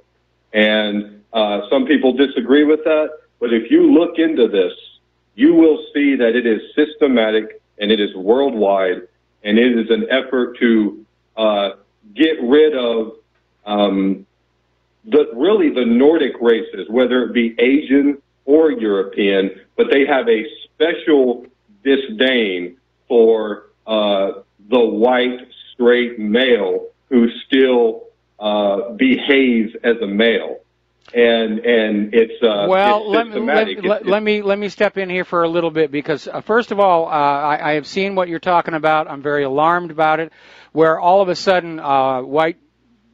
Speaker 11: And some people disagree with that, but if you look into this, you will see that it is systematic and it is worldwide, and it is an effort to get rid of the Nordic races, whether it be Asian or European, but they have a special disdain for the white, straight male who still behaves as a male. And it's systematic.
Speaker 2: Let me step in here for a little bit, because first of all, I have seen what you're talking about. I'm very alarmed about it, where all of a sudden white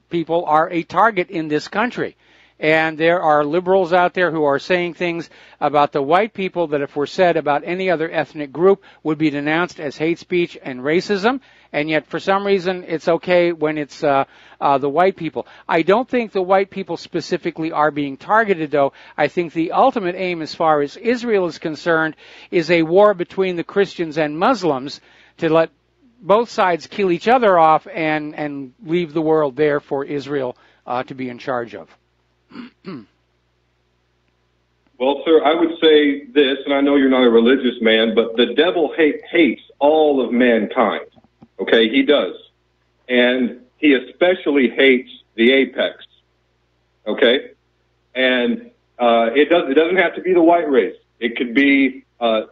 Speaker 2: people are a target in this country. And there are liberals out there who are saying things about the white people that, if were said about any other ethnic group, would be denounced as hate speech and racism. And yet, for some reason, it's okay when it's the white people. I don't think the white people specifically are being targeted, though. I think the ultimate aim, as far as Israel is concerned, is a war between the Christians and Muslims to let both sides kill each other off and leave the world there for Israel to be in charge of.
Speaker 11: Well, sir, I would say this, and I know you're not a religious man, but the devil hates all of mankind. Okay, he does. And he especially hates the apex. Okay? And it doesn't have to be the white race. It could be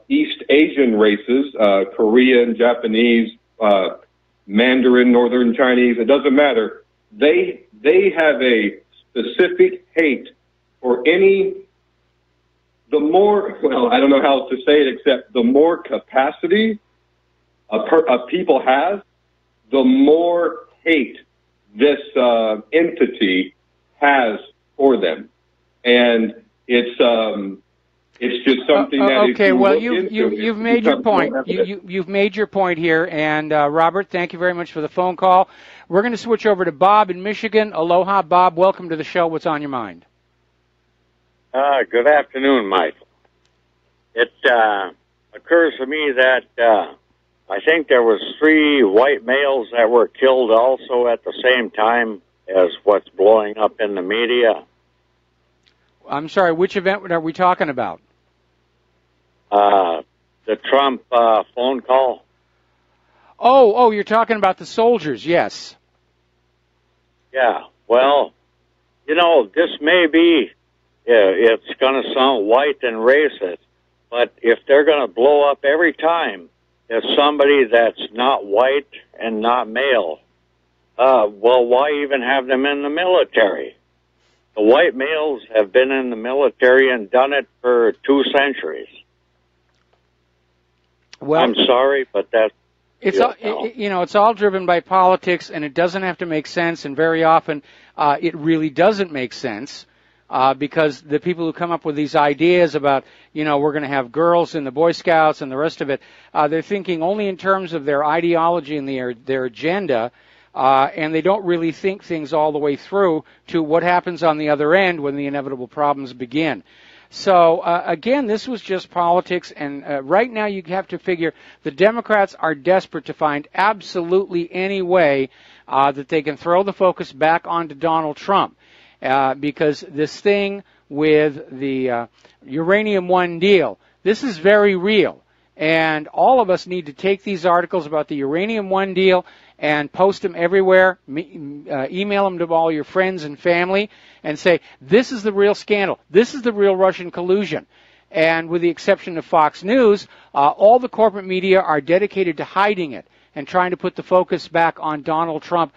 Speaker 11: East Asian races, Korean, Japanese, Mandarin, Northern Chinese. It doesn't matter. They have a specific hate for I don't know how to say it, except the more capacity a people has, the more hate this entity has for them. And it's just something that
Speaker 2: okay, well, you've made your point. You've made your point here, and Robert, thank you very much for the phone call. We're going to switch over to Bob in Michigan. Aloha, Bob. Welcome to the show. What's on your mind?
Speaker 12: Good afternoon, Mike. It occurs to me that I think there was 3 white males that were killed also at the same time as what's blowing up in the media.
Speaker 2: I'm sorry, which event are we talking about?
Speaker 12: The Trump phone call.
Speaker 2: Oh, you're talking about the soldiers, yes.
Speaker 12: Yeah, well, this may be, it's going to sound white and racist, but if they're going to blow up every time there's somebody that's not white and not male, well, why even have them in the military? The white males have been in the military and done it for 2 centuries. Well, I'm sorry, but that's...
Speaker 2: It's all driven by politics, and it doesn't have to make sense, and very often it really doesn't make sense because the people who come up with these ideas about, we're going to have girls in the Boy Scouts and the rest of it, they're thinking only in terms of their ideology and their agenda, and they don't really think things all the way through to what happens on the other end when the inevitable problems begin. So, again, this was just politics, and right now you have to figure the Democrats are desperate to find absolutely any way that they can throw the focus back onto Donald Trump, because this thing with the Uranium One deal, this is very real, and all of us need to take these articles about the Uranium One deal and post them everywhere, email them to all your friends and family, and say, this is the real scandal. This is the real Russian collusion. And with the exception of Fox News, all the corporate media are dedicated to hiding it and trying to put the focus back on Donald Trump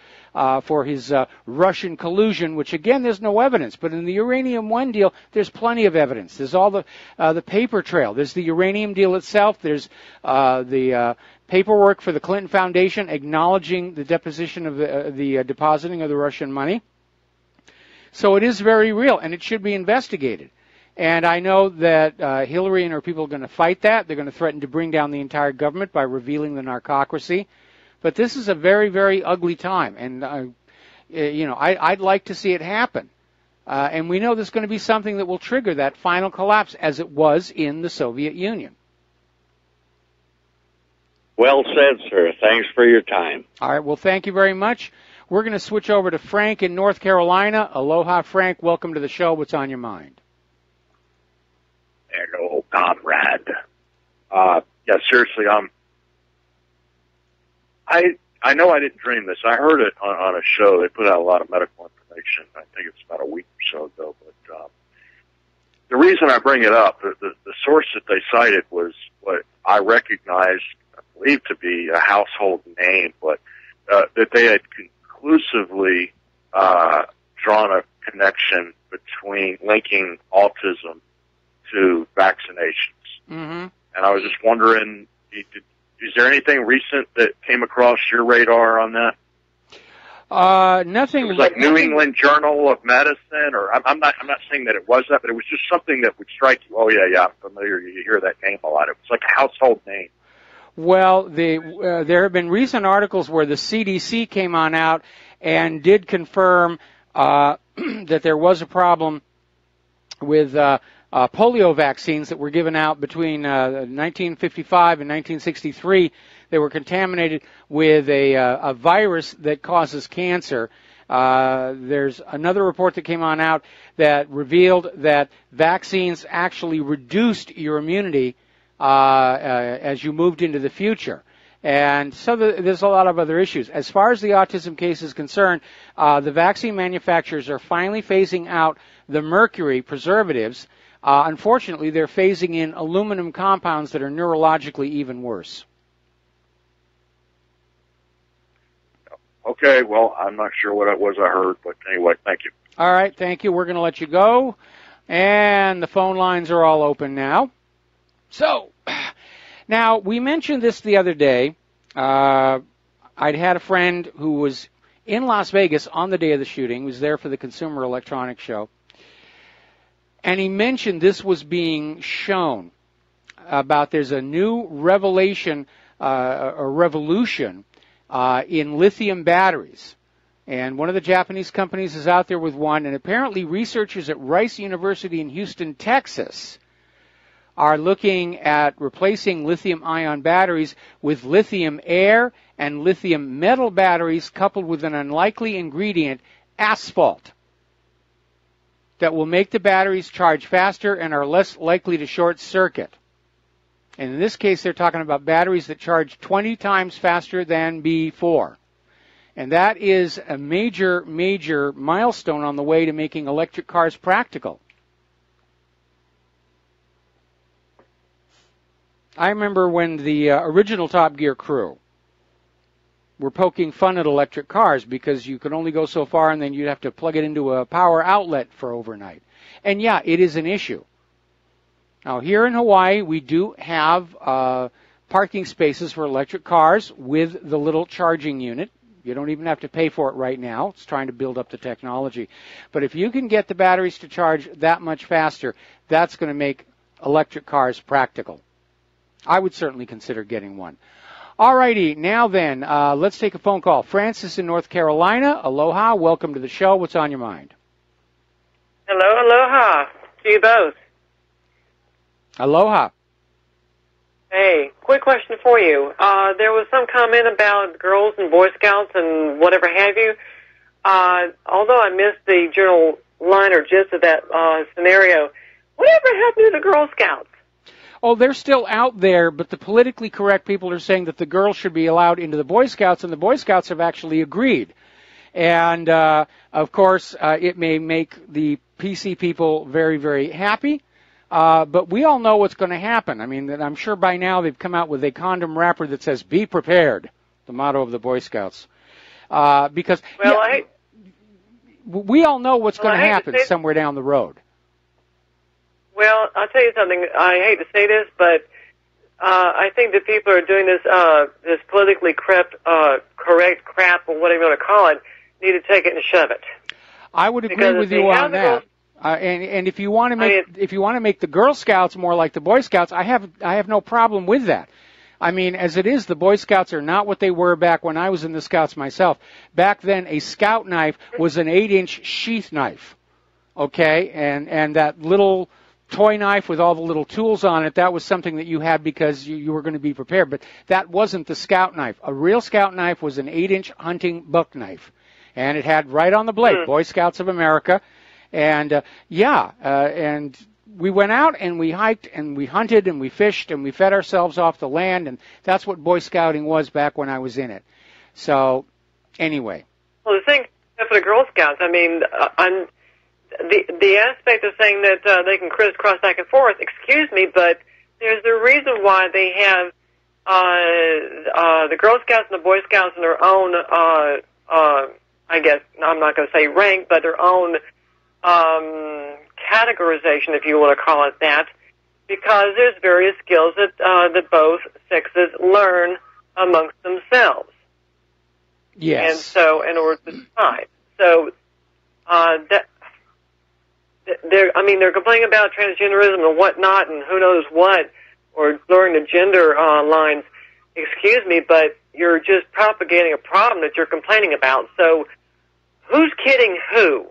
Speaker 2: for his Russian collusion, which, again, there's no evidence. But in the Uranium One deal, there's plenty of evidence. There's all the paper trail. There's the uranium deal itself. There's the paperwork for the Clinton Foundation acknowledging the deposition of the depositing of the Russian money. So it is very real, and it should be investigated. And I know that Hillary and her people are going to fight that. They're going to threaten to bring down the entire government by revealing the narcocracy. But this is a very, very ugly time, and I'd like to see it happen. And we know there's going to be something that will trigger that final collapse, as it was in the Soviet Union.
Speaker 12: Well said, sir. Thanks for your time.
Speaker 2: All right. Well, thank you very much. We're going to switch over to Frank in North Carolina. Aloha, Frank. Welcome to the show. What's on your mind?
Speaker 13: Hello, comrade. Seriously, I know I didn't dream this. I heard it on a show. They put out a lot of medical information. I think it's about a week or so ago. But the reason I bring it up, the source that they cited was what I recognized, I believe to be a household name, but that they had concluded conclusively drawn a connection between linking autism to vaccinations.
Speaker 2: Mm-hmm.
Speaker 13: And I was just wondering, is there anything recent that came across your radar on that?
Speaker 2: Nothing.
Speaker 13: It was like New England Journal of Medicine, or I'm not saying that it was that, but it was just something that would strike you. Oh yeah, I'm familiar. You hear that name a lot. It was like a household name.
Speaker 2: Well, there have been recent articles where the CDC came on out and did confirm that there was a problem with polio vaccines that were given out between 1955 and 1963. They were contaminated with a virus that causes cancer. There's another report that came on out that revealed that vaccines actually reduced your immunity as you moved into the future. And so there's a lot of other issues. As far as the autism case is concerned, the vaccine manufacturers are finally phasing out the mercury preservatives. Unfortunately, they're phasing in aluminum compounds that are neurologically even worse.
Speaker 13: Okay, well, I'm not sure what it was I heard, but anyway, thank you.
Speaker 2: All right, thank you. We're going to let you go. And the phone lines are all open now. So, now, we mentioned this the other day. I'd had a friend who was in Las Vegas on the day of the shooting, was there for the Consumer Electronics Show, and he mentioned this was being shown about there's a new revelation or revolution in lithium batteries. And one of the Japanese companies is out there with one, and apparently researchers at Rice University in Houston, Texas, are looking at replacing lithium-ion batteries with lithium air and lithium metal batteries coupled with an unlikely ingredient, asphalt, that will make the batteries charge faster and are less likely to short circuit. And in this case, they're talking about batteries that charge 20 times faster than before. And that is a major, major milestone on the way to making electric cars practical. I remember when the original Top Gear crew were poking fun at electric cars because you could only go so far and then you'd have to plug it into a power outlet for overnight. And yeah, it is an issue. Now, here in Hawaii, we do have parking spaces for electric cars with the little charging unit. You don't even have to pay for it right now. It's trying to build up the technology. But if you can get the batteries to charge that much faster, that's going to make electric cars practical. I would certainly consider getting one. All righty, now then, let's take a phone call. Francis in North Carolina, aloha, welcome to the show. What's on your mind?
Speaker 14: Hello, aloha to you both.
Speaker 2: Aloha.
Speaker 14: Hey, quick question for you. There was some comment about girls and Boy Scouts and whatever have you. Although I missed the general line or gist of that scenario, whatever happened to the Girl Scouts?
Speaker 2: Oh, they're still out there, but the politically correct people are saying that the girls should be allowed into the Boy Scouts, and the Boy Scouts have actually agreed. And, of course, it may make the PC people very, very happy, but we all know what's going to happen. I mean, I'm sure by now they've come out with a condom wrapper that says, "Be prepared," the motto of the Boy Scouts. Because we all know what's going to happen somewhere down the road.
Speaker 14: Well, I'll tell you something. I hate to say this, but I think that people are doing this this politically correct crap, or whatever you want to call it, need to take it and shove it.
Speaker 2: I would agree with you on that. And if you want to make the Girl Scouts more like the Boy Scouts, I have no problem with that. I mean, as it is, the Boy Scouts are not what they were back when I was in the Scouts myself. Back then, a Scout knife was an 8-inch sheath knife, okay, and that little toy knife with all the little tools on it, that was something that you had because you were going to be prepared. But that wasn't the Scout knife. A real Scout knife was an 8-inch hunting buck knife. And it had right on the blade, Boy Scouts of America. And, and we went out and we hiked and we hunted and we fished and we fed ourselves off the land. And that's what Boy Scouting was back when I was in it. So, anyway.
Speaker 14: Well, the thing for the Girl Scouts, I mean, the aspect of saying that they can crisscross back and forth, excuse me, but there's a reason why they have the Girl Scouts and the Boy Scouts in their own I guess, I'm not going to say rank, but their own categorization, if you want to call it that, because there's various skills that both sexes learn amongst themselves.
Speaker 2: Yes.
Speaker 14: And so, in order to decide. So, they're complaining about transgenderism and whatnot and who knows what, or blurring the gender lines. Excuse me, but you're just propagating a problem that you're complaining about. So, who's kidding who?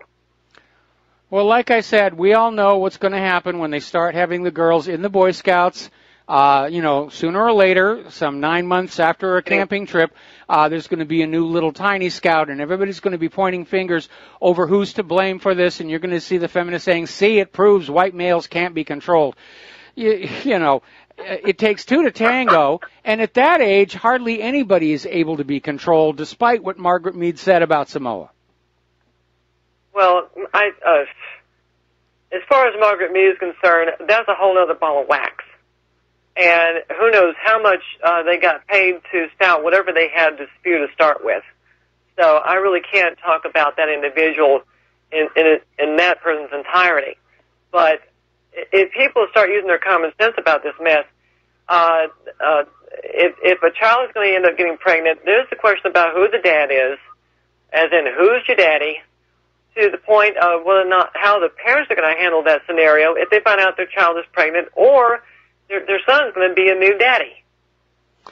Speaker 2: Well, like I said, we all know what's going to happen when they start having the girls in the Boy Scouts. Sooner or later, some 9 months after a camping trip, there's going to be a new little tiny scout, and everybody's going to be pointing fingers over who's to blame for this, and you're going to see the feminists saying, see, it proves white males can't be controlled. It takes two to tango, and at that age, hardly anybody is able to be controlled, despite what Margaret Mead said about Samoa.
Speaker 14: Well, as far as Margaret Mead is concerned, that's a whole other ball of wax. And who knows how much they got paid to spout whatever they had to spew to start with. So I really can't talk about that individual in that person's entirety. But if people start using their common sense about this mess, if a child is going to end up getting pregnant, there's the question about who the dad is, as in who's your daddy, to the point of whether or not how the parents are going to handle that scenario if they find out their child is pregnant, or their son's going to be a new daddy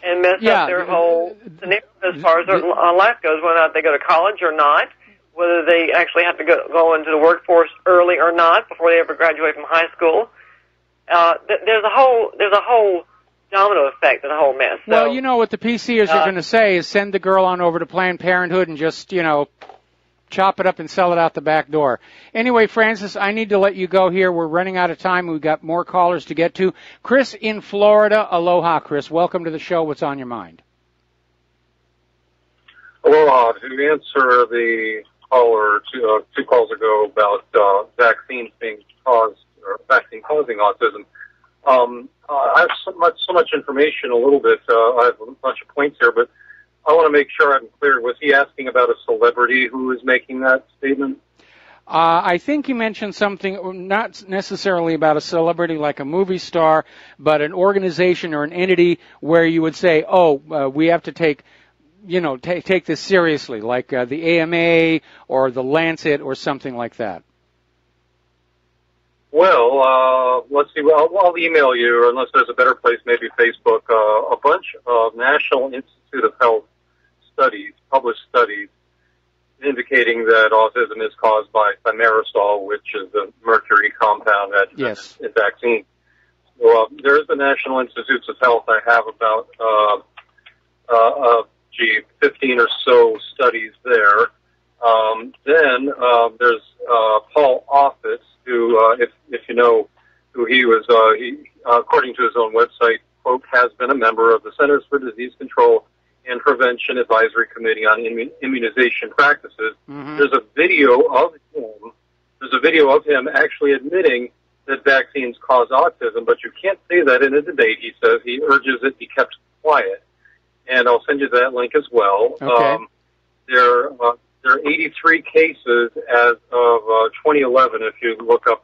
Speaker 14: and mess up their whole scenario as far as their life goes, whether or not they go to college or not, whether they actually have to go into the workforce early or not before they ever graduate from high school. There's a whole domino effect to the whole mess. So,
Speaker 2: well, you know what the PCers are going to say is send the girl on over to Planned Parenthood and just, chop it up and sell it out the back door. Anyway, Francis, I need to let you go here. We're running out of time. We've got more callers to get to. Chris in Florida. Aloha, Chris. Welcome to the show. What's on your mind?
Speaker 15: Aloha. To answer the caller two calls ago about vaccines being caused, or vaccine causing autism, I have so much information, a little bit. I have a bunch of points here, but I want to make sure I'm clear. Was he asking about a celebrity who is making that statement?
Speaker 2: I think he mentioned something, not necessarily about a celebrity like a movie star, but an organization or an entity where you would say, we have to take this seriously, like the AMA or the Lancet or something like that.
Speaker 15: Well, let's see. I'll email you, or unless there's a better place, maybe Facebook, a bunch of National Institute of Health studies, published studies, indicating that autism is caused by thimerosal, which is a mercury compound in vaccines. Well, there's the National Institutes of Health. I have about 15 or so studies there. Then there's Paul Offit, who, if you know who he was, according to his own website, quote, has been a member of the Centers for Disease Control and Prevention Advisory Committee on Immunization Practices. Mm-hmm. There's a video of him actually admitting that vaccines cause autism, but you can't say that in a debate. He says he urges it be kept quiet. And I'll send you that link as well.
Speaker 2: Okay.
Speaker 15: There are 83 cases as of 2011. If you look up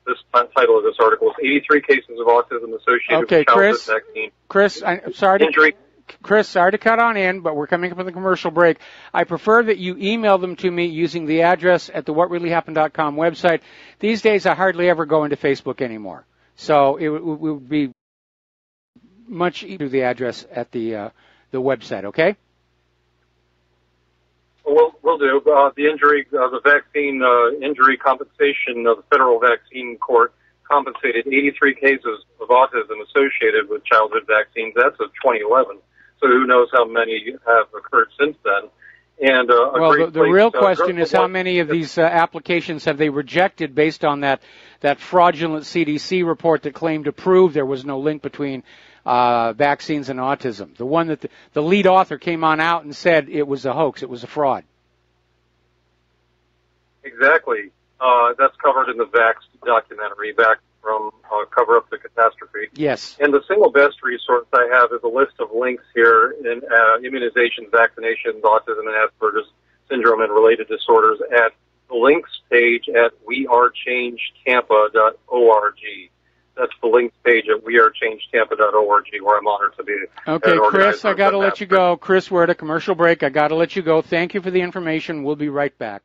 Speaker 15: this title of this article, it's 83 cases of autism associated with childhood vaccine.
Speaker 2: Chris, I'm sorry to cut on in, but we're coming up with a commercial break. I prefer that you email them to me using the address at the whatreallyhappened.com website. These days, I hardly ever go into Facebook anymore, so it would be much easier to do the address at the website. Okay.
Speaker 15: We'll do. The vaccine injury compensation of the Federal Vaccine Court compensated 83 cases of autism associated with childhood vaccines. That's of 2011. So who knows how many have occurred since then. And
Speaker 2: the real question is how many of these applications have they rejected based on that fraudulent CDC report that claimed to prove there was no link between vaccines and autism. The one that the lead author came on out and said it was a hoax, it was a fraud.
Speaker 15: Exactly. That's covered in the Vaxxed documentary, back from Cover Up the Catastrophe.
Speaker 2: Yes.
Speaker 15: And the single best resource I have is a list of links here in immunizations, vaccinations, autism, and Asperger's syndrome and related disorders at the links page at wearechangedtampa.org. That's the links page at wearechangedtampa.org, where I'm honored to be.
Speaker 2: Okay, Chris, I got to let you go. Chris, we're at a commercial break. I got to let you go. Thank you for the information. We'll be right back.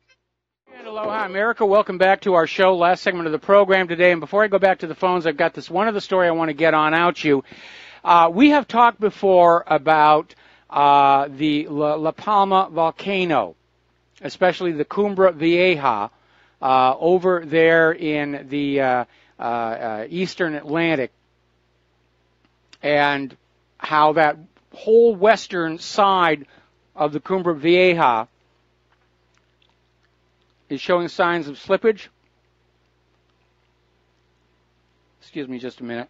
Speaker 2: And aloha, America. Welcome back to our show, last segment of the program today. And before I go back to the phones, I've got this one other story I want to get on out you. We have talked before about the La Palma volcano, especially the Cumbre Vieja, over there in the eastern Atlantic, and how that whole western side of the Cumbre Vieja is showing signs of slippage. Excuse me just a minute.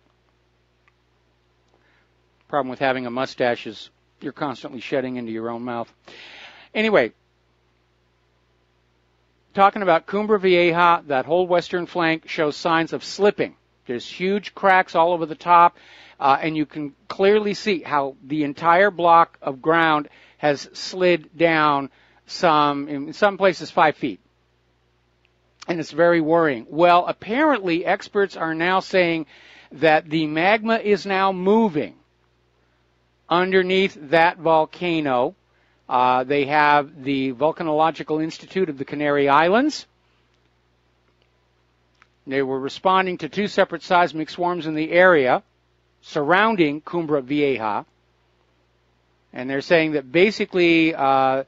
Speaker 2: Problem with having a mustache is you're constantly shedding into your own mouth. Anyway, talking about Cumbre Vieja, that whole western flank shows signs of slipping. There's huge cracks all over the top, and you can clearly see how the entire block of ground has slid down in some places 5 feet. And it's very worrying. Well, apparently experts are now saying that the magma is now moving underneath that volcano. They have the Volcanological Institute of the Canary Islands. They were responding to 2 separate seismic swarms in the area surrounding Cumbre Vieja. And they're saying that basically the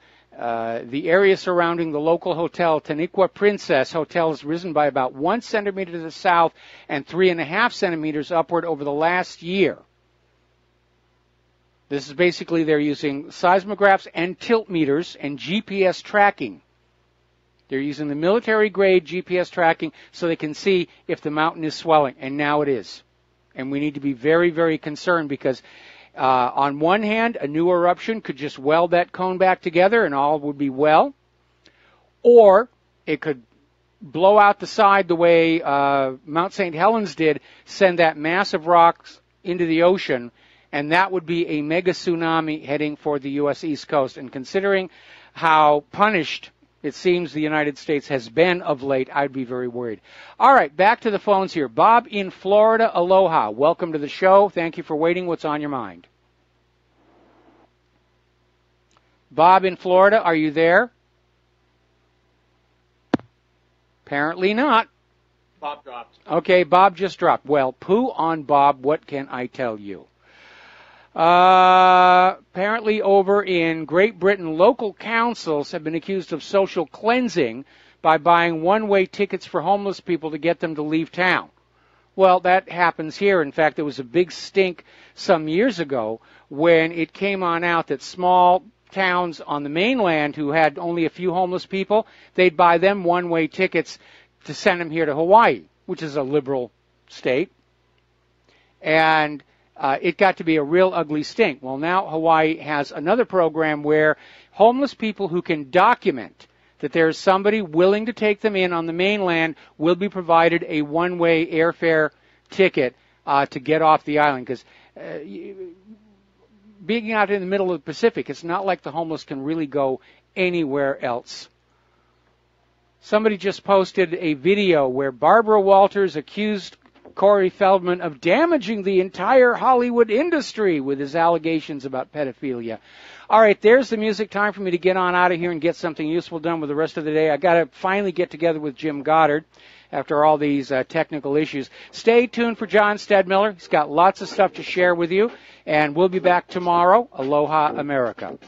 Speaker 2: area surrounding the local hotel, Taniqua Princess Hotel, has risen by about 1 centimeter to the south and 3.5 centimeters upward over the last year. This is basically they're using seismographs and tilt meters and GPS tracking. They're using the military-grade GPS tracking so they can see if the mountain is swelling, and now it is. And we need to be very, very concerned because on one hand, a new eruption could just weld that cone back together and all would be well. Or it could blow out the side the way Mount St. Helens did, send that mass of rocks into the ocean, and that would be a mega tsunami heading for the U.S. East Coast. And considering how punished it seems the United States has been of late, I'd be very worried. All right, back to the phones here. Bob in Florida, aloha. Welcome to the show. Thank you for waiting. What's on your mind? Bob in Florida, are you there? Apparently not.
Speaker 16: Bob dropped.
Speaker 2: Okay, Bob just dropped. Well, poo on Bob, what can I tell you? Apparently over in Great Britain, local councils have been accused of social cleansing by buying one-way tickets for homeless people to get them to leave town. Well, that happens here. In fact, there was a big stink some years ago when it came on out that small towns on the mainland who had only a few homeless people, they'd buy them one-way tickets to send them here to Hawaii, which is a liberal state. And it got to be a real ugly stink. Well, now Hawaii has another program where homeless people who can document that there's somebody willing to take them in on the mainland will be provided a one-way airfare ticket to get off the island. Because being out in the middle of the Pacific, it's not like the homeless can really go anywhere else. Somebody just posted a video where Barbara Walters accused Corey Feldman of damaging the entire Hollywood industry with his allegations about pedophilia. All right, there's the music. Time for me to get on out of here and get something useful done with the rest of the day. I got to finally get together with Jim Goddard after all these technical issues. Stay tuned for John Stedmiller. He's got lots of stuff to share with you, and we'll be back tomorrow. Aloha, America.